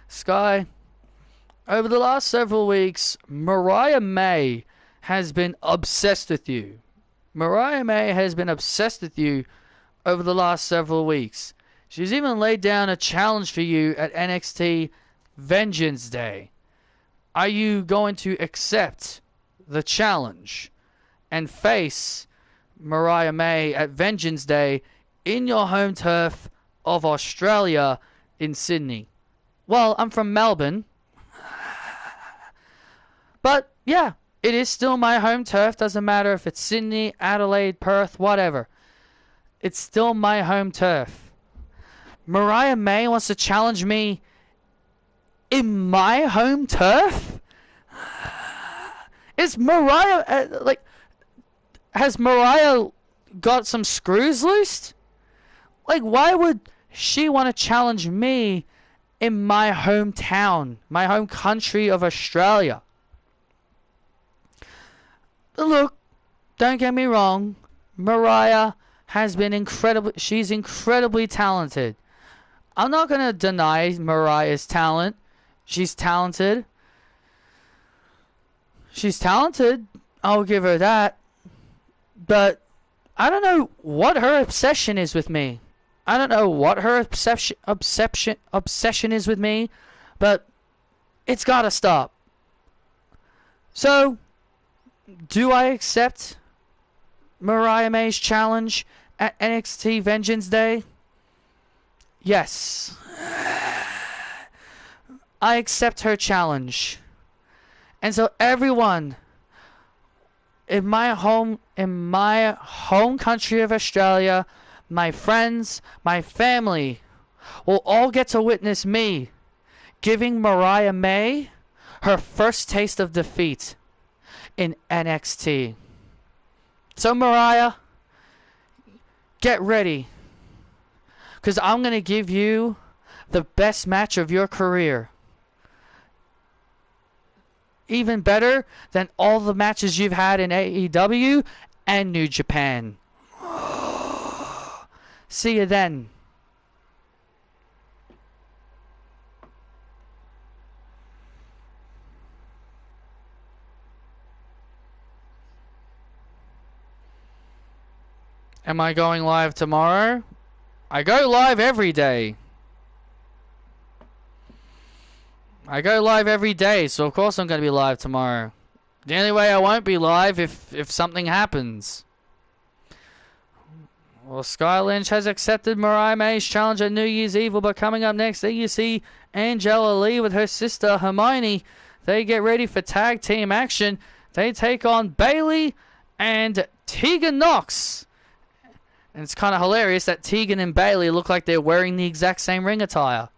Sky, over the last several weeks, Mariah May has been obsessed with you. Mariah May has been obsessed with you over the last several weeks. She's even laid down a challenge for you at NXT Vengeance Day. Are you going to accept the challenge and face Mariah May at Vengeance Day in your home turf of Australia in Sydney? Well, I'm from Melbourne. But yeah, it is still my home turf. Doesn't matter if it's Sydney, Adelaide, Perth, whatever. It's still my home turf. Mariah May wants to challenge me in my home turf? Is Mariah, has Mariah got some screws loosed? Like, why would she want to challenge me in my hometown, my home country of Australia? Look, don't get me wrong, Mariah has been she's incredibly talented. I'm not going to deny Mariah's talent. She's talented. She's talented. I'll give her that. But I don't know what her obsession is with me. I don't know what her obsession is with me, but it's got to stop. So, do I accept Mariah May's challenge at NXT Vengeance Day? Yes. I accept her challenge. And so everyone in my home country of Australia, my friends, my family will all get to witness me giving Mariah May her first taste of defeat in NXT. So Mariah, get ready, because I'm going to give you the best match of your career. Even better than all the matches you've had in AEW and New Japan. See you then. Am I going live tomorrow? I go live every day. I go live every day, so of course I'm going to be live tomorrow. The only way I won't be live if something happens. Well, Sky Lynch has accepted Mariah May's challenge at New Year's Eve, but coming up next, there you see Angela Lee with her sister Hermione. They get ready for tag team action. They take on Bayley and Tegan Nox. And it's kind of hilarious that Tegan and Bayley look like they're wearing the exact same ring attire.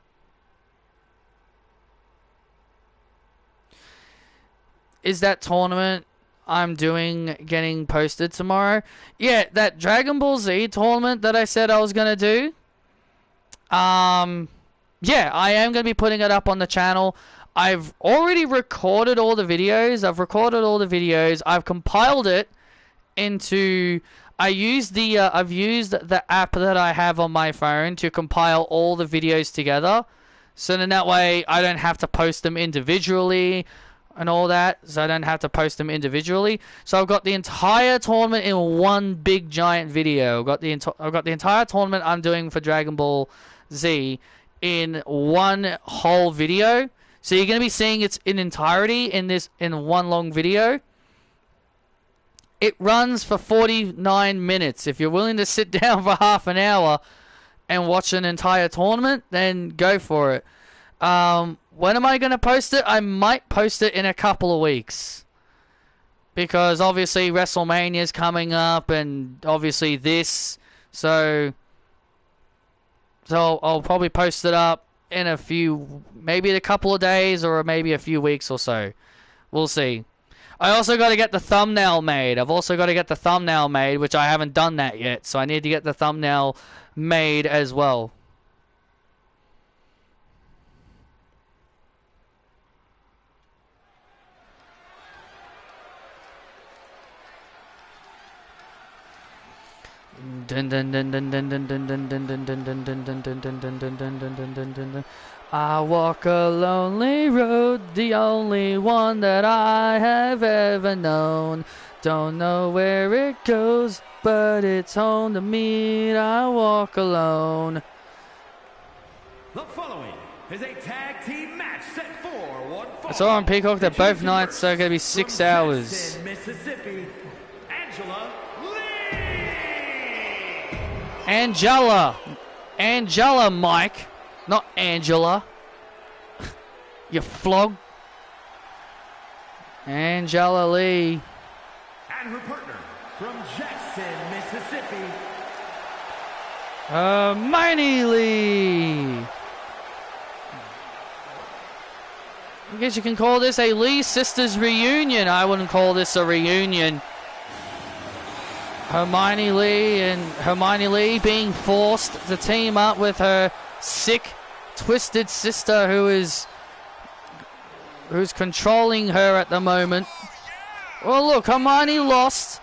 Is that tournament I'm doing getting posted tomorrow? Yeah, that Dragon Ball Z tournament that I said I was going to do. Yeah, I am going to be putting it up on the channel. I've already recorded all the videos. I've compiled it into... I've used the app that I have on my phone to compile all the videos together. So then that way I don't have to post them individually and all that. So I don't have to post them individually. So I've got the entire tournament in one big giant video. I've got the entire tournament I'm doing for Dragon Ball Z in one whole video. So you're going to be seeing it in entirety in one long video. It runs for 49 minutes. If you're willing to sit down for half an hour and watch an entire tournament, then go for it. When am I going to post it? I might post it in a couple of weeks. Because obviously WrestleMania is coming up and obviously this. So I'll probably post it up in maybe a couple of days or maybe a few weeks or so. We'll see. I also got to get the thumbnail made. Which I haven't done that yet. So I need to get the thumbnail made as well. I walk a lonely road, the only one that I have ever known. Don't know where it goes, but it's home to me. I walk alone. The following is a tag team match set for one fall. It's all on Peacock. They're both nights, so it's going to be 6 hours. Jackson, Mississippi, Angela Lee. Angela, Mike. Not Angela. You flog. Angela Lee. And her partner from Jackson, Mississippi, Hermione Lee. I guess you can call this a Lee Sisters reunion. I wouldn't call this a reunion. Hermione Lee being forced to team up with her sick, twisted sister who's controlling her at the moment. Well, look, Hermione lost,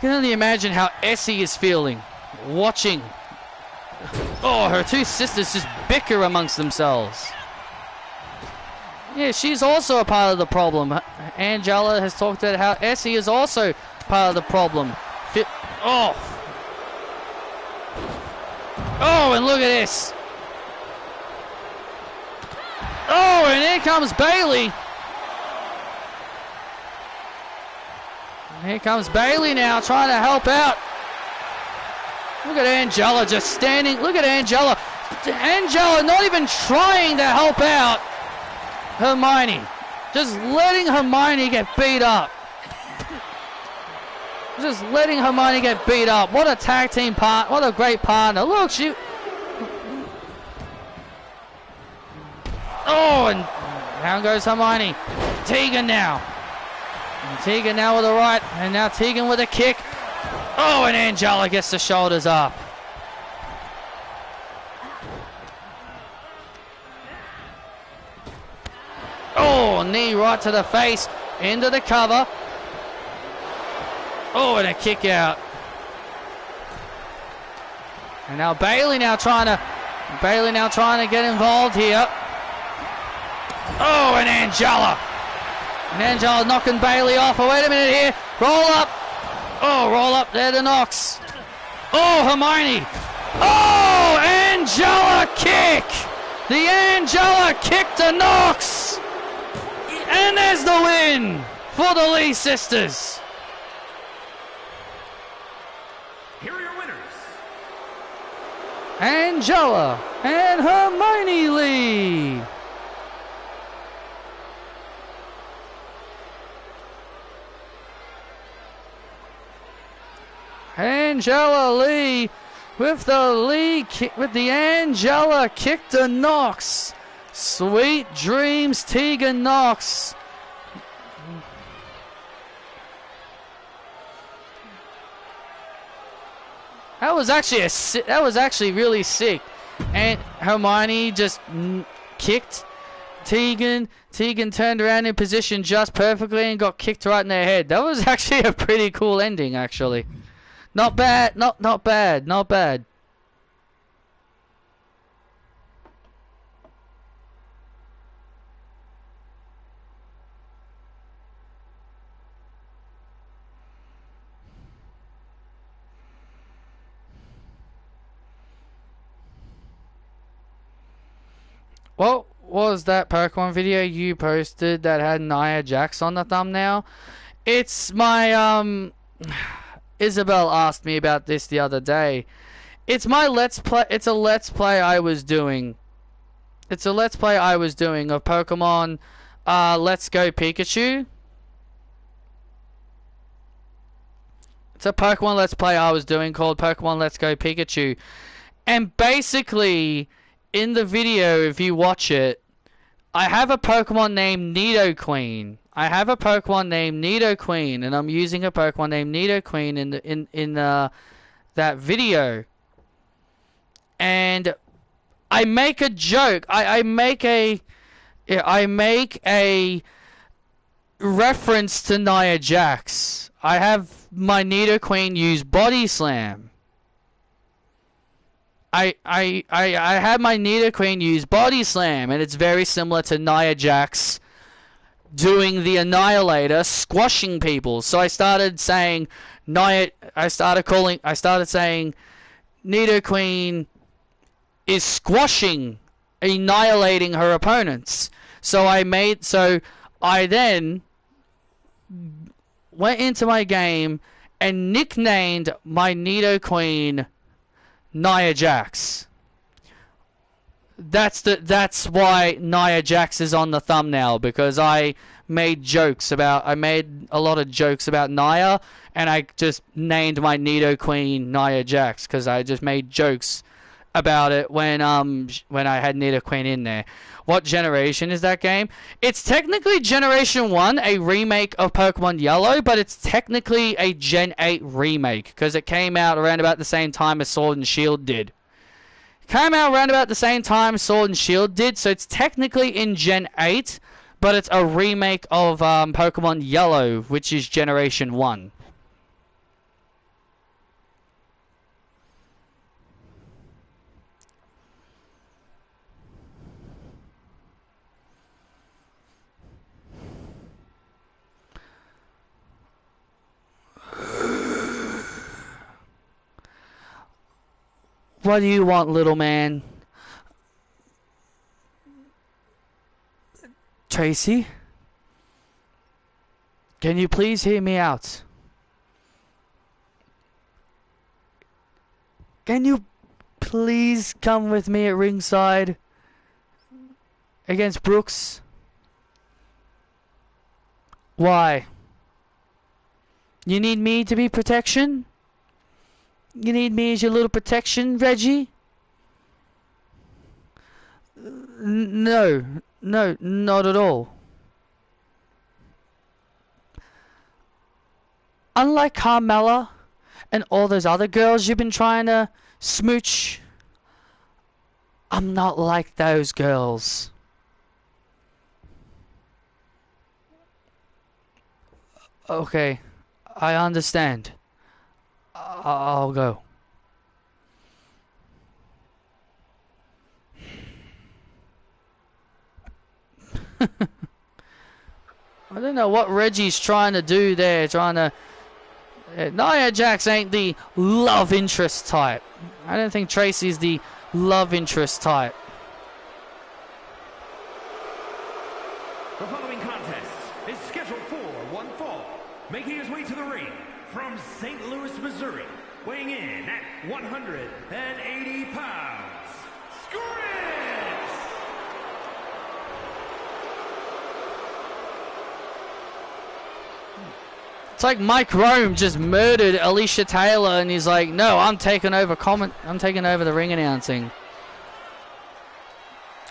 can only imagine how Essie is feeling watching. Oh, her two sisters just bicker amongst themselves. Yeah, she's also a part of the problem. Angela has talked about how Essie is also part of the problem. Oh. Oh, and look at this. Oh, and here comes Bailey. Here comes Bailey now trying to help out. Look at Angela just standing. Look at Angela. Angela not even trying to help out Hermione. Just letting Hermione get beat up. Just letting Hermione get beat up. What a tag team part. What a great partner. Look, she... Oh, and down goes Hermione. Tegan now. And Tegan now with a right. And now Tegan with a kick. Oh, and Angela gets the shoulders up. Oh, knee right to the face. Into the cover. Oh, and a kick out. And now Bailey now trying to get involved here. Oh, and Angela. And Angela knocking Bailey off. Oh, wait a minute here. Roll up. Oh, roll up there to Knox. Oh, Hermione. Oh, Angela kick. The Angela kick to Knox. And there's the win for the Lee sisters. Here are your winners. Angela and Hermione Lee. Angela Lee with the Angela kick to Knox. Sweet dreams, Tegan Knox. That was actually really sick. And Hermione just kicked Tegan. Tegan turned around in position just perfectly and got kicked right in their head. That was actually a pretty cool ending, actually. Not bad, not bad, not bad. What was that Pokemon video you posted that had Nia Jax on the thumbnail? It's my, Isabel asked me about this the other day. It's my Let's Play, it's a Let's Play I was doing. It's a Let's Play I was doing of Pokemon, Let's Go Pikachu. It's a Pokemon Let's Play I was doing called Pokemon Let's Go Pikachu. And basically, in the video, if you watch it, I have a Pokemon named Nidoqueen. I have a Pokemon named Nidoqueen, and I'm using a Pokemon named Nidoqueen in that video. And I make a joke. I make a reference to Nia Jax. I have my Nidoqueen use Body Slam. I had my Nidoqueen use Body Slam, and it's very similar to Nia Jax doing the Annihilator, squashing people. So I started saying Nidoqueen is squashing, annihilating her opponents. So I then went into my game and nicknamed my Nidoqueen Nia Jax. That's why Nia Jax is on the thumbnail, because I made a lot of jokes about Nia, and I just named my Nidoqueen Nia Jax because I just made jokes about it when I had Nidoqueen in there. What generation is that game? It's technically Generation 1, a remake of Pokemon Yellow, but it's technically a Gen 8 remake because it came out around about the same time as Sword and Shield did. Came out around about the same time Sword and Shield did, so it's technically in Gen 8, but it's a remake of Pokemon Yellow, which is Generation 1. What do you want, little man? Tracy? Can you please hear me out? Can you please come with me at ringside against Brooks? Why? You need me to be protection? You need me as your little protection, Reggie? No, not at all. Unlike Carmella and all those other girls you've been trying to smooch, I'm not like those girls. Okay, I understand. I'll go. I don't know what Reggie's trying to do there, trying to... Nia Jax ain't the love interest type. I don't think Tracy's the love interest type. The following contest is scheduled for one fall. Making his way to the ring from St. Louis, Missouri, weighing in at 180 pounds, Scripps! It's like Mike Rome just murdered Alicia Taylor, and he's like, "No, I'm taking over the ring announcing."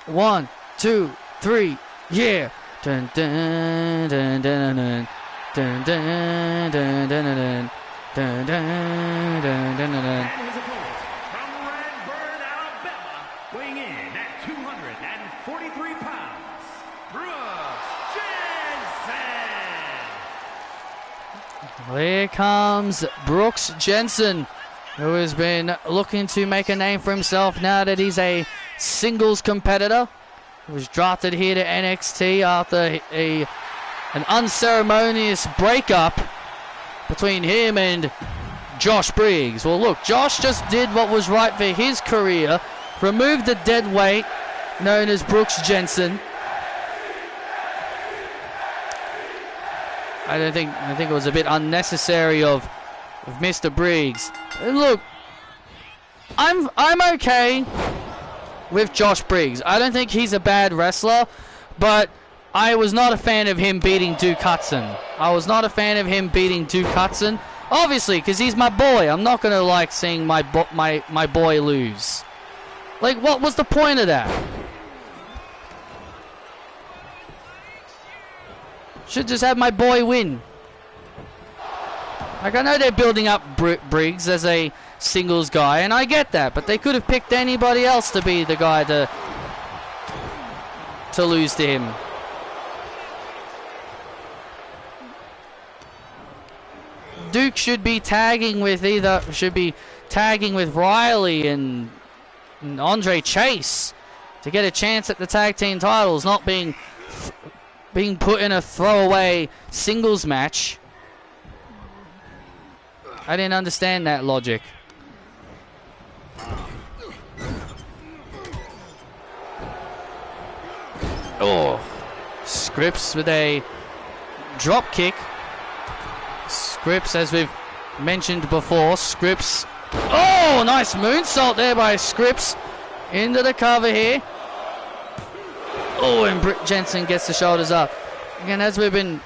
1, 2, 3, yeah. Dun dun dun dun dun dun dun dun dun dun dun dun dun dun dun. And his opponent from Redburn, Alabama, weighing in at 243 pounds, Brooks Jensen! Here comes Brooks Jensen, who has been looking to make a name for himself now that he's a singles competitor. He was drafted here to NXT after an unceremonious breakup between him and Josh Briggs. Well, look, Josh just did what was right for his career, removed the dead weight known as Brooks Jensen. I think it was a bit unnecessary of Mr. Briggs. And look, I'm okay with Josh Briggs. I don't think he's a bad wrestler, but I was not a fan of him beating Duke Hudson. Obviously, because he's my boy. I'm not gonna like seeing my boy lose. Like, what was the point of that? Should just have my boy win. Like, I know they're building up Briggs as a singles guy, and I get that, but they could have picked anybody else to be the guy to lose to him. Duke should be tagging with Riley and Andre Chase to get a chance at the tag team titles, not being put in a throwaway singles match. I didn't understand that logic. Oh, Scripps with a drop kick. Scripps, as we've mentioned before, Scripps. Oh, nice moonsault there by Scripps into the cover here. Oh, and Jensen gets the shoulders up. Again, as we've been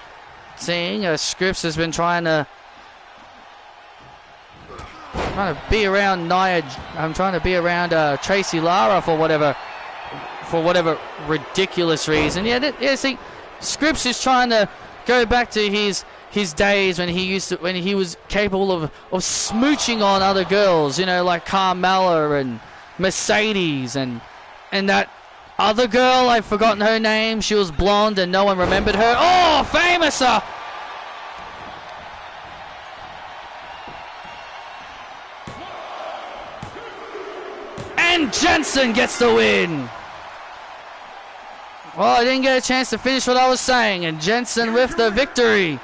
seeing, Scripps has been trying to be around Nia. I'm trying to be around Tracy Lara for whatever ridiculous reason. See, Scripps is trying to go back to his days when he was capable of smooching on other girls, you know, like Carmella and Mercedes and that other girl, I've forgotten her name. She was blonde and no one remembered her. Oh, famouser! And Jensen gets the win. Well, I didn't get a chance to finish what I was saying, and Jensen with the victory.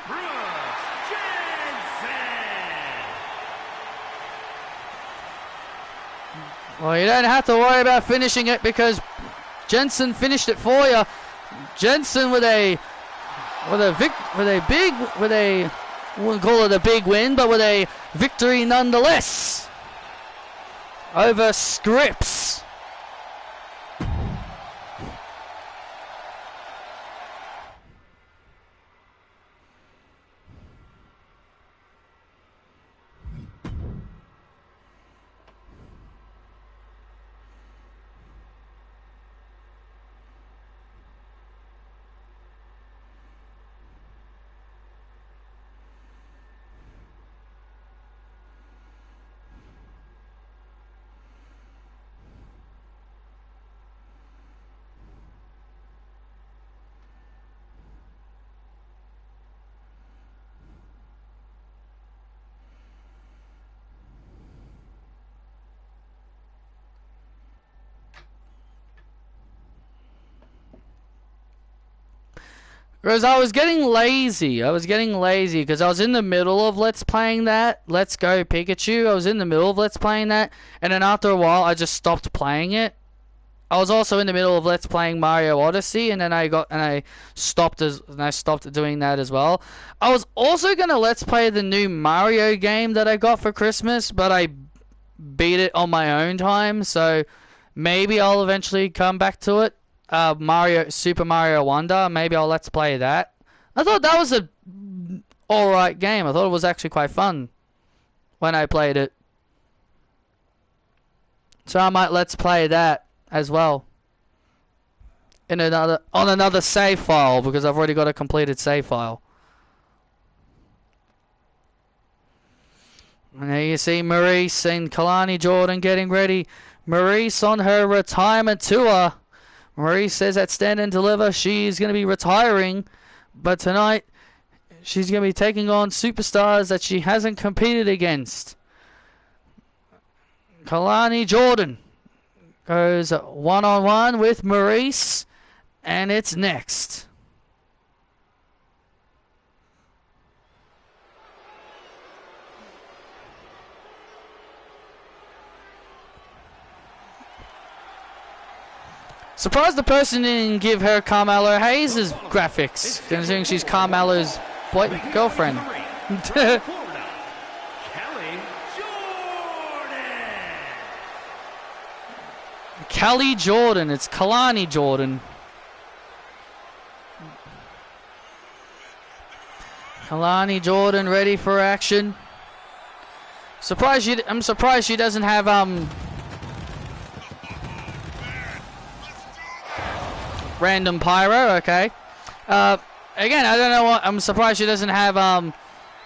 Well, you don't have to worry about finishing it because Jensen finished it for you. Jensen with a wouldn't call it a big win, but with a victory nonetheless over Scripps. Because I was getting lazy. Because I was in the middle of Let's playing that. Let's Go Pikachu. I was in the middle of Let's playing that. And then after a while, I just stopped playing it. I was also in the middle of Let's playing Mario Odyssey. And then I stopped doing that as well. I was also going to Let's play the new Mario game that I got for Christmas. But I beat it on my own time. So maybe I'll eventually come back to it. Super Mario Wonder. Maybe I'll Let's play that. I thought that was a alright game. I thought it was actually quite fun when I played it. So I might Let's play that as well. On another save file, because I've already got a completed save file. And there you see Maurice and Kalani Jordan getting ready. Maurice on her retirement tour. Marie says at Stand and Deliver she's going to be retiring, but tonight she's going to be taking on superstars that she hasn't competed against. Kalani Jordan goes one-on-one with Maurice, and it's next. Surprised the person didn't give her Carmelo Hayes' graphics, considering she's Carmelo's girlfriend. Kelly Jordan. It's Kalani Jordan. Kalani Jordan ready for action. I'm surprised she doesn't have Random Pyro, okay. Again, I don't know what. I'm surprised she doesn't have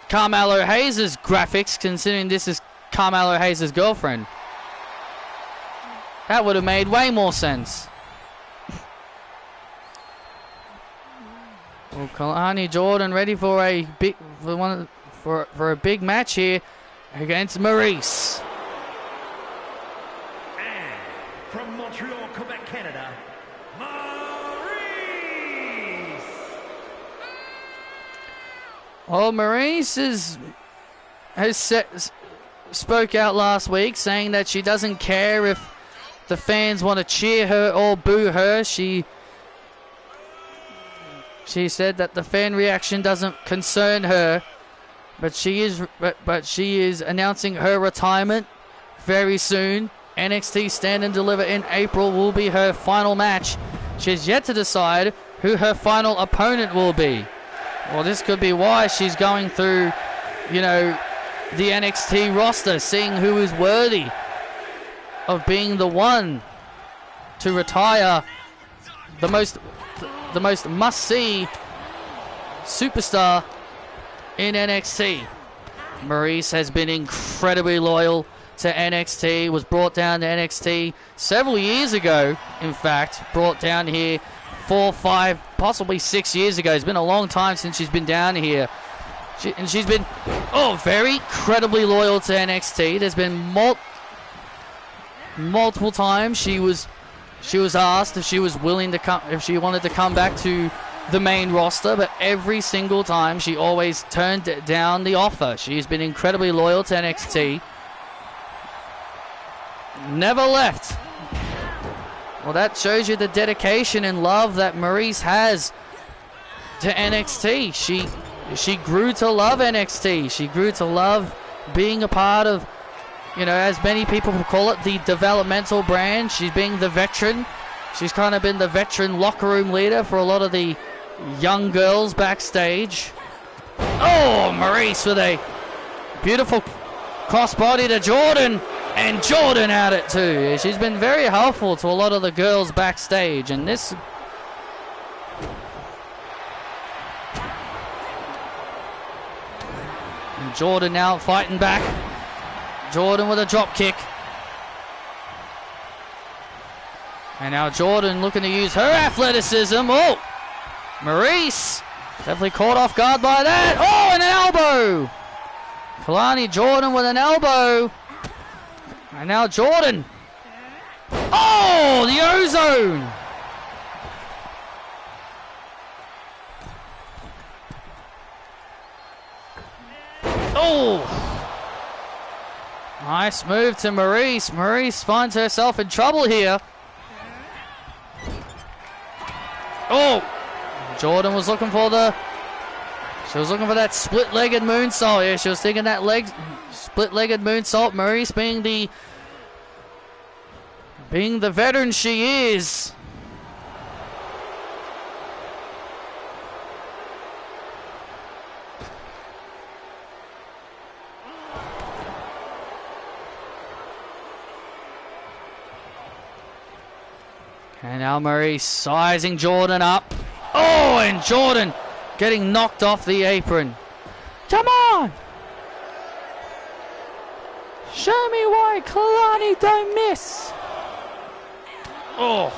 Carmelo Hayes' graphics, considering this is Carmelo Hayes' girlfriend. That would have made way more sense. Well, Kalani Jordan ready for a big for a big match here against Maurice. And from Montreal, Quebec, Canada, well, Maurice spoke out last week saying that she doesn't care if the fans want to cheer her or boo her. She said that the fan reaction doesn't concern her, but she is announcing her retirement very soon. NXT Stand and Deliver in April will be her final match. She's yet to decide who her final opponent will be. Well, this could be why she's going through, the NXT roster, seeing who is worthy of being the one to retire the most must-see superstar in NXT. Maurice has been incredibly loyal to NXT, was brought down to NXT several years ago, in fact, brought down here 4, 5, possibly 6 years ago. It's been a long time since she's been down here. She's been very incredibly loyal to NXT. There's been multiple times she was asked if she was willing to come, if she wanted to come back to the main roster, but every single time she always turned down the offer. She's been incredibly loyal to NXT. Never left. Well, that shows you the dedication and love that Maurice has to NXT. She grew to love NXT. She grew to love being a part of, you know, as many people call it, the developmental brand. She's being the veteran. She's kind of been the veteran locker room leader for a lot of the young girls backstage. Oh, Maurice with a beautiful crossbody to Jordan. And Jordan at it too. She's been very helpful to a lot of the girls backstage. And this... And Jordan now fighting back. Jordan with a drop kick. And now Jordan looking to use her athleticism. Oh! Maurice definitely caught off guard by that. Oh, and an elbow! Kalani Jordan with an elbow. And now Jordan. Oh, the ozone. Oh. Nice move to Maurice. Maurice finds herself in trouble here. Oh. Jordan was looking for the... She was looking for that split-legged moonsault here. She was thinking that split-legged moonsault. Maurice being the veteran she is. And now Maurice sizing Jordan up. Oh, and Jordan getting knocked off the apron. Come on! Show me why Kalani don't miss. Oh.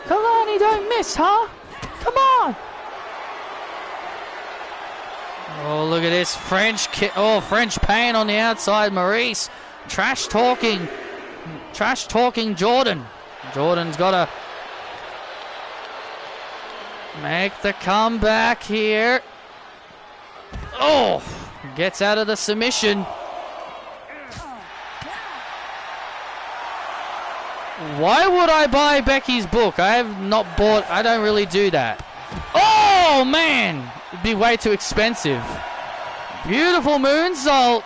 Kalani don't miss, huh? Come on! Oh, look at this French kick. Oh, French pain on the outside. Maurice trash talking Jordan. Jordan's got to make the comeback here. Oh, gets out of the submission. Why would I buy Becky's book? I have not bought, I don't really do that. Oh, man. It'd be way too expensive. Beautiful moonsault.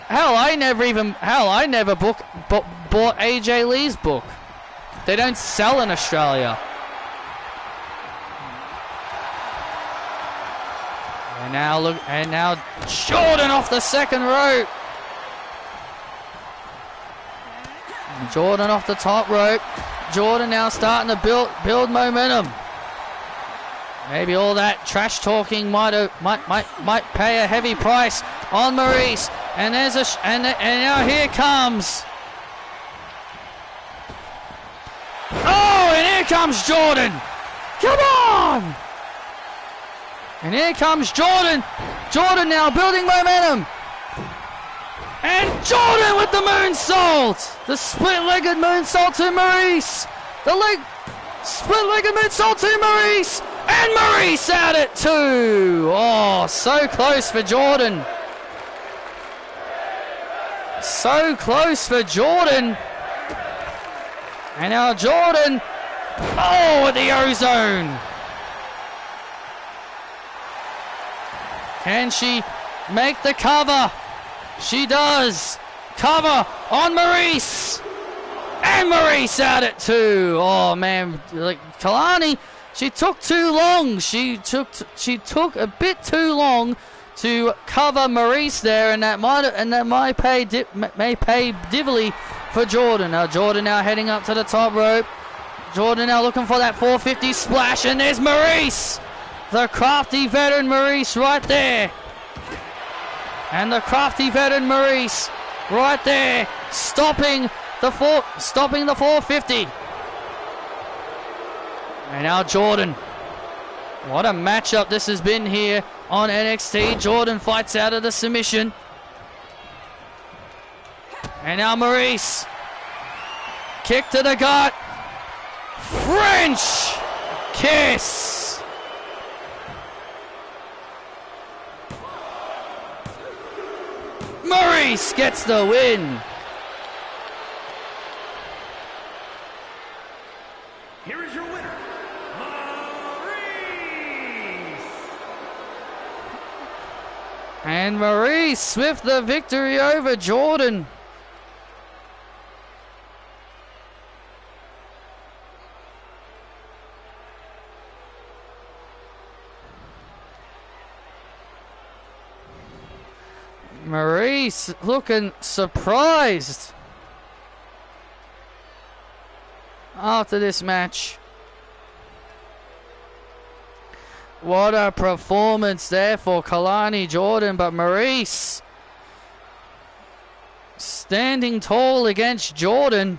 Hell, I never bought AJ Lee's book. They don't sell in Australia. And now look, and now Jordan off the second rope. Jordan off the top rope. Jordan now starting to build momentum. Maybe all that trash talking might pay a heavy price on Maurice. And there's and now here comes. Oh, and here comes Jordan. Come on! And here comes Jordan. Jordan now building momentum. And Jordan with the moonsault. The split-legged moonsault to Maurice. The split-legged moonsault to Maurice. And Maurice at it too. Oh, so close for Jordan. So close for Jordan. And now Jordan. Oh, with the ozone. Can she make the cover? She does. Cover on Maurice. And Maurice at it too. Oh man, like Kalani, she took too long. She took a bit too long to cover Maurice there, and that may pay divilly for Jordan. Now Jordan now heading up to the top rope. Jordan now looking for that 450 splash, and there's Maurice. The crafty veteran Maurice right there. And the crafty veteran Maurice right there, stopping the 450. And now Jordan. What a matchup this has been here on NXT. Jordan fights out of the submission. And now Maurice. Kick to the gut. French kiss. Maurice gets the win. Here is your winner, Maurice. And Maurice with the victory over Jordan. Maurice looking surprised after this match. What a performance there for Kalani Jordan, but Maurice standing tall against Jordan.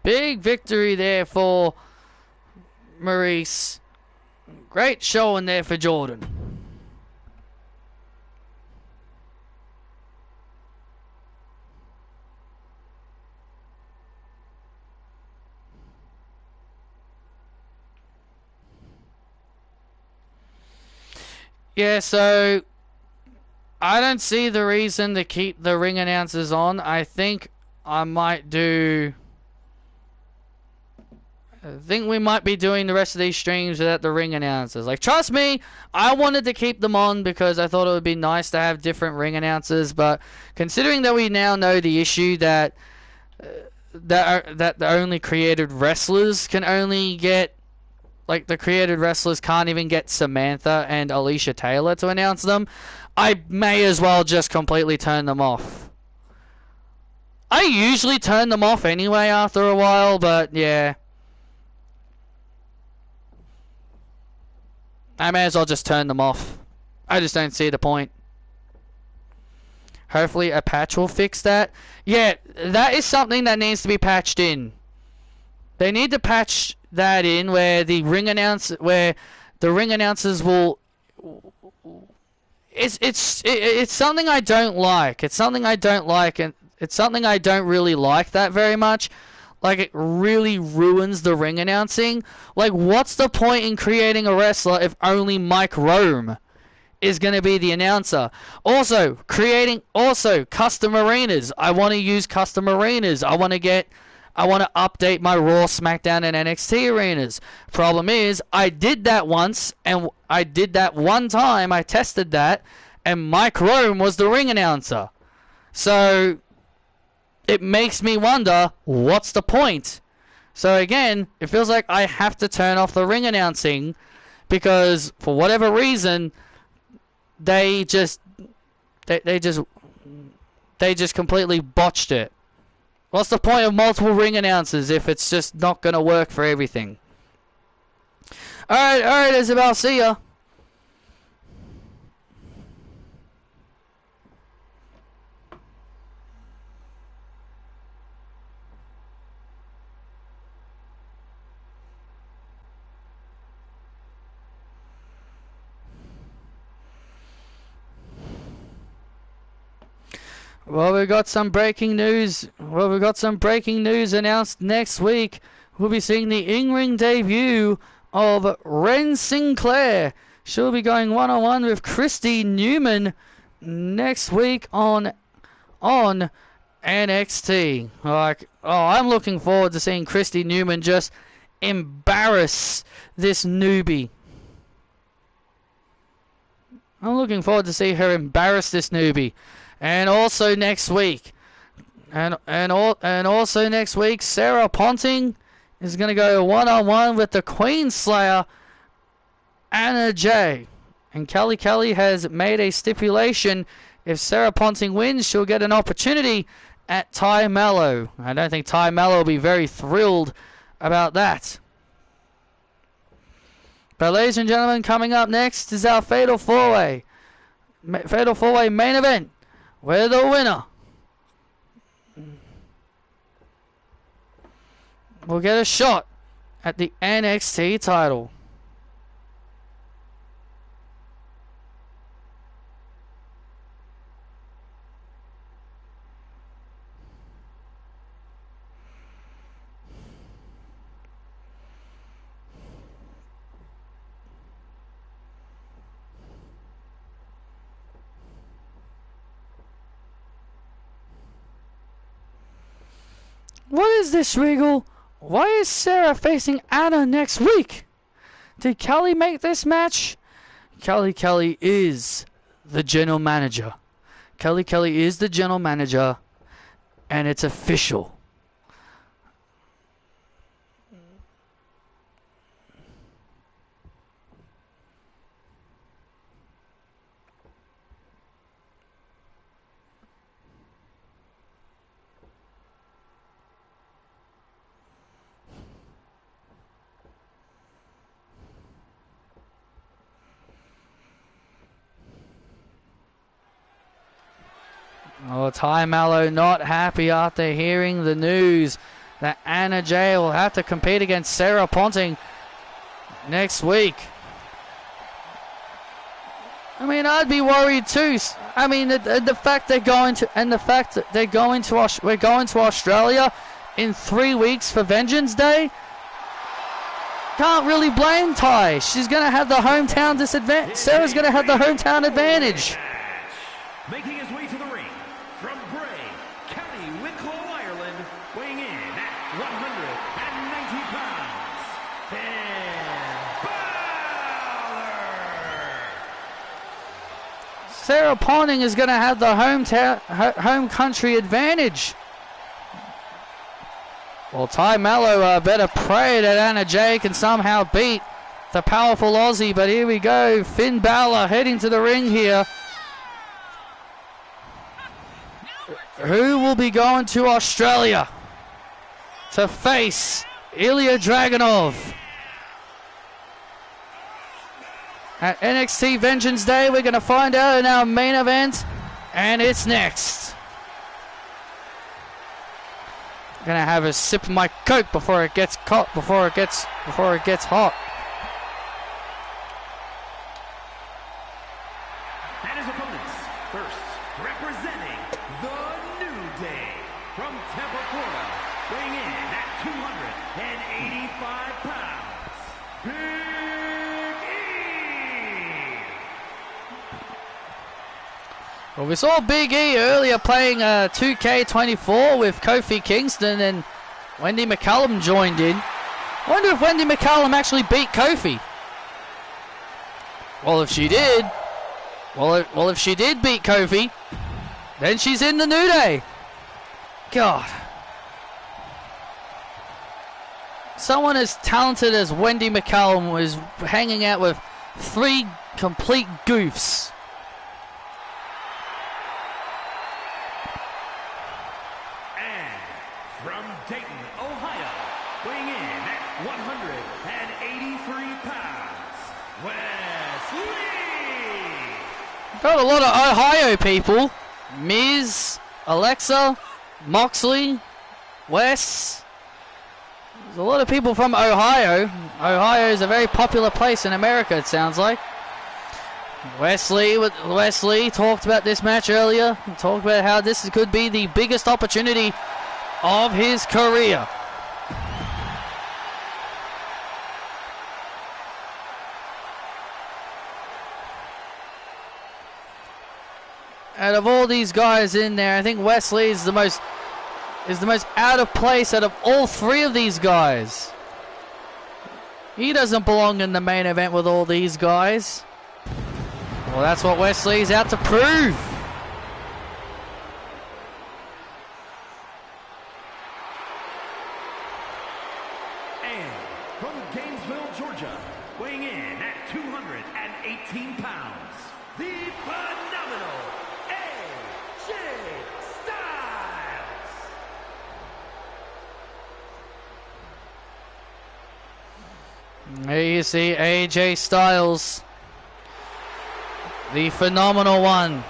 Big victory there for Maurice. Great showing there for Jordan. Yeah, so I don't see the reason to keep the ring announcers on. I think I might do... I think we might be doing the rest of these streams without the ring announcers. Like, trust me, I wanted to keep them on because I thought it would be nice to have different ring announcers. But considering that we now know the issue that that the only created wrestlers can only get, like, the created wrestlers can't even get Samantha and Alicia Taylor to announce them, I may as well just completely turn them off. I usually turn them off anyway after a while, but yeah. I may as well just turn them off. I just don't see the point. Hopefully a patch will fix that. Yeah, that is something that needs to be patched in. They need to patch that in where the ring announcers will... It's something I don't like. It's something I don't like, and it's something I don't really like that very much. Like, it really ruins the ring announcing. Like, what's the point in creating a wrestler if only Mike Rome is going to be the announcer? Also, custom arenas. I want to use custom arenas. I want to update my Raw, SmackDown, and NXT arenas. Problem is, I did that once, and I did that one time. I tested that, and Mike Rome was the ring announcer. So it makes me wonder, what's the point? So again, it feels like I have to turn off the ring announcing because for whatever reason, they just completely botched it. What's the point of multiple ring announcers if it's just not going to work for everything? Alright, Isabel, see ya. Well, we've got some breaking news. Announced next week. We'll be seeing the in-ring debut of Ren Sinclair. She'll be going one-on-one with Christy Newman next week on NXT. I'm looking forward to seeing Christy Newman just embarrass this newbie. I'm looking forward to see her embarrass this newbie. And also next week, Sarah Ponting is going to go one-on-one with the Queen Slayer, Anna Jay. And Kelly has made a stipulation: if Sarah Ponting wins, she'll get an opportunity at Ty Mello. I don't think Ty Mello will be very thrilled about that. But ladies and gentlemen, coming up next is our Fatal 4-Way. Fatal 4-Way main event, where the winner will get a shot at the NXT title. is this, Regal? Why is Sarah facing Anna next week? Did Kelly make this match? Kelly is the general manager. Kelly is the general manager, and it's official. Oh, Ty Mallow not happy after hearing the news that Anna Jay will have to compete against Sarah Ponting next week. I mean, I'd be worried too. I mean, the fact they're going to, and the fact that we're going to Australia in 3 weeks for Vengeance Day. Can't really blame Ty. She's going to have the hometown disadvantage. Sarah's going to have the hometown advantage. Making his way to the ring from Bray, County Wicklow, Ireland, weighing in at 190 pounds, Finn Balor. Sarah Ponting is going to have the home country advantage. Well, Ty Mallow better pray that Anna Jay can somehow beat the powerful Aussie. But here we go. Finn Balor heading to the ring here. Who will be going to Australia to face Ilya Dragunov? At NXT Vengeance Day, we're going to find out in our main event, and it's next. I'm going to have a sip of my Coke before it gets hot. And his opponents, first, representing the New Day from Tampa, Florida, weighing in at 285 pounds, Big E! Well, we saw Big E earlier playing 2K24 with Kofi Kingston, and Wendy McCallum joined in. I wonder if Wendy McCallum actually beat Kofi. Well, if she did, if she did beat Kofi, then she's in the New Day. God. Someone as talented as Wendy McCallum was hanging out with 3 complete goofs. And from Dayton, Ohio, weighing in at 183 pounds, Wesley! Got a lot of Ohio people. Miz, Alexa, Moxley, Wes. There's a lot of people from Ohio. Ohio is a very popular place in America, it sounds like. Wesley talked about this match earlier. He talked about how this could be the biggest opportunity of his career. Out of all these guys in there, I think Wesley is the most out of place out of all 3 of these guys. He doesn't belong in the main event with all these guys. Well, that's what Wesley's out to prove. And from Gainesville, Georgia, weighing in at 218 pounds, the phenomenal AJ Styles. There you see AJ Styles, the phenomenal one.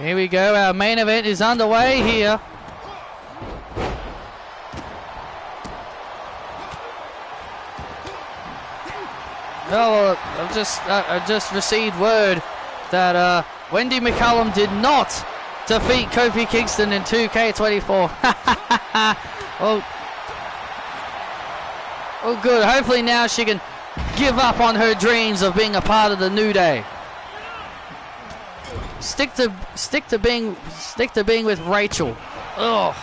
Here we go. Our main event is underway here. Oh, I've just received word that Wendy McCullum did not defeat Kofi Kingston in 2K24. Oh, good. Hopefully now she can give up on her dreams of being a part of the New Day. Stick to being with Rachel. Ugh.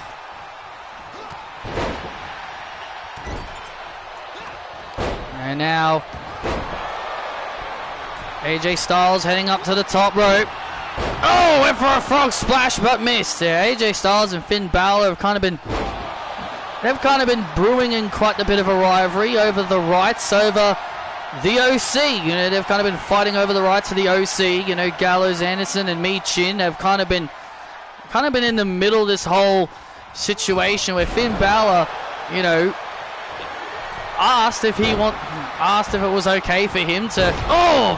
And now AJ Styles heading up to the top rope. Oh, went for a frog splash but missed. Yeah, AJ Styles and Finn Balor have kind of been brewing in quite a bit of a rivalry over the rights over the OC. You know, they've kind of been fighting over the rights of the OC. You know, Gallows, Anderson, and Michin have kind of been in the middle of this whole situation where Finn Balor, you know, asked if it was okay for him to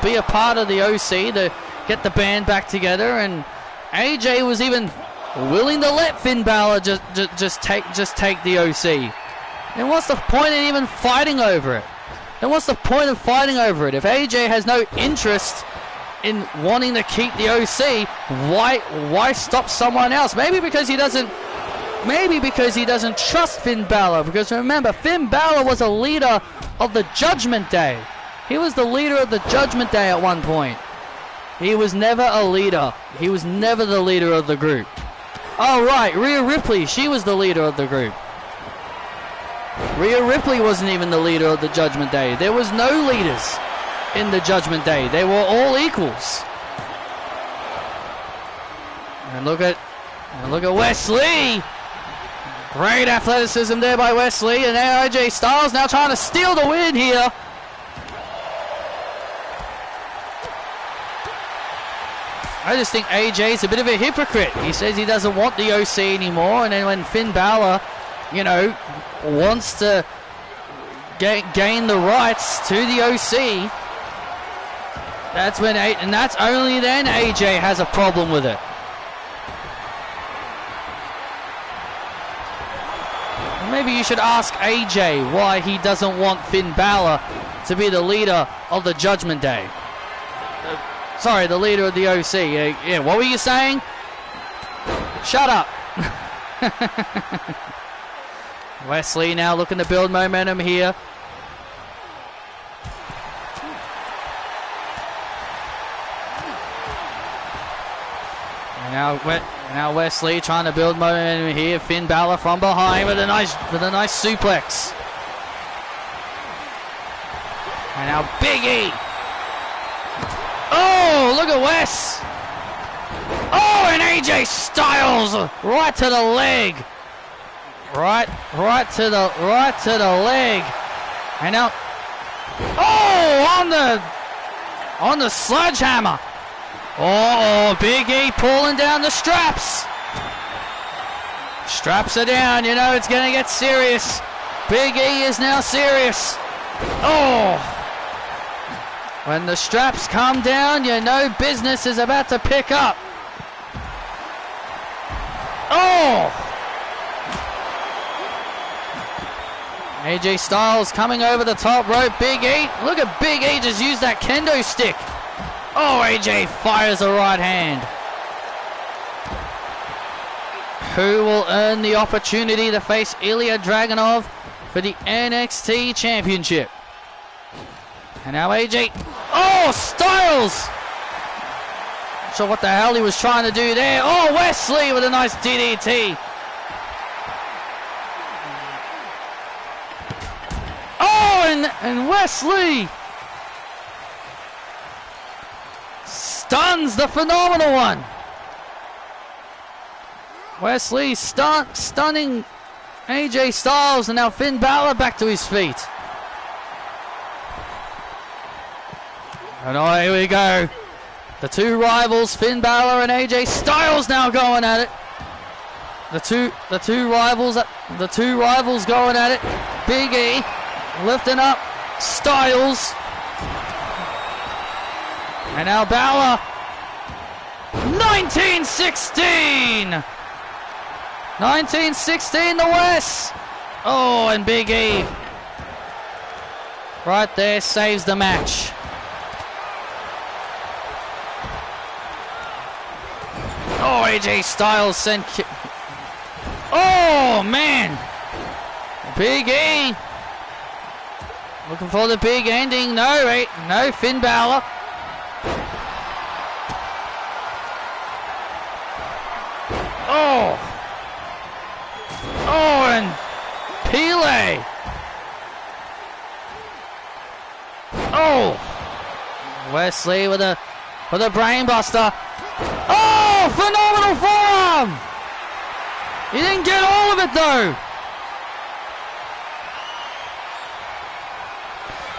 be a part of the OC to get the band back together, and AJ was even willing to let Finn Balor just take the OC. And what's the point in even fighting over it? And what's the point of fighting over it? If AJ has no interest in wanting to keep the OC, why stop someone else? Maybe because he doesn't trust Finn Balor. Because remember, Finn Balor was a leader of the Judgment Day. He was the leader of the Judgment Day at one point. He was never a leader. He was never the leader of the group. Oh right, Rhea Ripley, she was the leader of the group. Rhea Ripley wasn't even the leader of the Judgment Day. There was no leaders in the Judgment Day. They were all equals. And look at Wesley. Great athleticism there by Wesley, and now AJ Styles now trying to steal the win here. I just think AJ's a bit of a hypocrite. He says he doesn't want the OC anymore, and then when Finn Balor, you know, wants to gain the rights to the OC, that's only then AJ has a problem with it. Maybe you should ask AJ why he doesn't want Finn Balor to be the leader of the Judgment Day. Sorry, the leader of the OC. Yeah, what were you saying? Shut up. Wesley now looking to build momentum here. And now Wesley trying to build momentum here. Finn Balor from behind with a nice suplex. And now Big E. Oh, look at Wes. Oh, and AJ Styles right to the leg. Right to the leg. And now, on the sledgehammer. Oh, Big E pulling down the straps. Straps are down. You know it's going to get serious. Big E is now serious. Oh. When the straps come down, you know business is about to pick up. Oh! AJ Styles coming over the top rope. Big E. Look at Big E just use that kendo stick. Oh, AJ fires a right hand. Who will earn the opportunity to face Ilya Dragunov for the NXT Championship? And now AJ. Oh, Styles! Not sure what the hell he was trying to do there. Oh, Wesley with a nice DDT. Oh, and Wesley stuns the Phenomenal One. Wesley stunning AJ Styles, and now Finn Balor back to his feet. And oh, here we go. The two rivals, Finn Balor and AJ Styles, now going at it. The two rivals going at it. Big E lifting up Styles. And now Balor. 1916! 1916, the West! Oh, and Big E right there saves the match. Oh, AJ Styles sent... Oh, man! Big E. Looking for the big ending. No, wait. No, Finn Balor. Oh. Oh, and Pele. Oh. Wesley with a brainbuster. Oh, phenomenal forearm. He didn't get all of it though.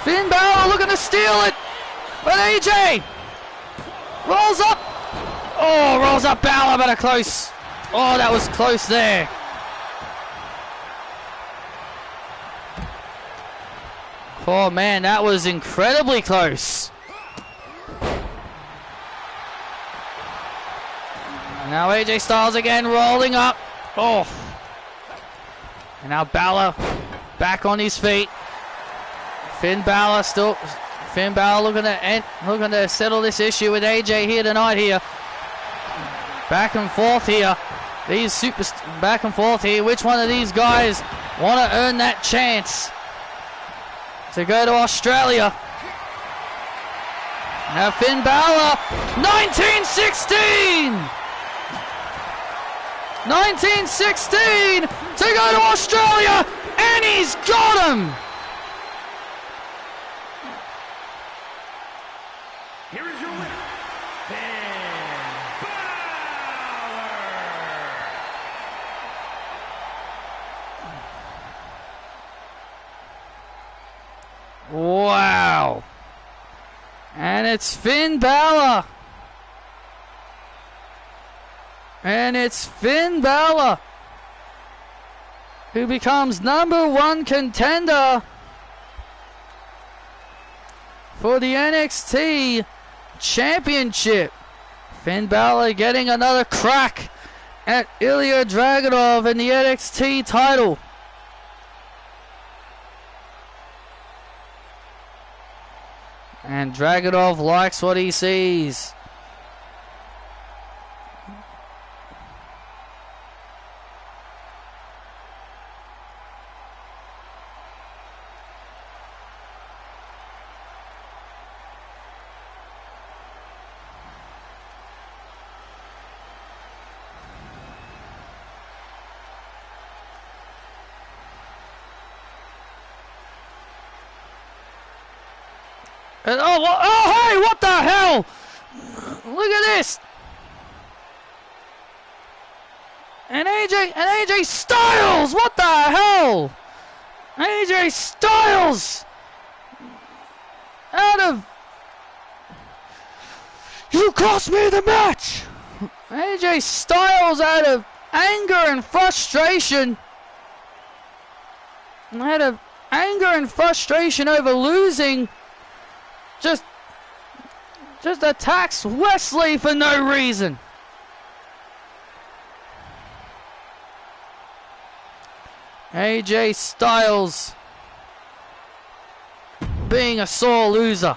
Finn Balor looking to steal it, but AJ rolls up. Oh, rolls up Balor, but a close. Oh, that was close there. Oh man, that was incredibly close. Now AJ Styles again rolling up. Oh. And now Balor back on his feet. Finn Balor looking to settle this issue with AJ here tonight here. Back and forth here. Back and forth here. Which one of these guys want to earn that chance to go to Australia? Now Finn Balor, 1916! 1916 to go to Australia, and he's got him! Here is your winner, Finn Balor! Wow. And it's Finn Balor. And it's Finn Balor who becomes #1 contender for the NXT Championship. Finn Balor getting another crack at Ilya Dragunov in the NXT title. And Dragunov likes what he sees. And hey, what the hell? Look at this. And AJ Styles, what the hell? AJ Styles out of... You cost me the match. AJ Styles out of anger and frustration. Out of anger and frustration over losing. Just attacks Wesley for no reason. AJ Styles being a sore loser.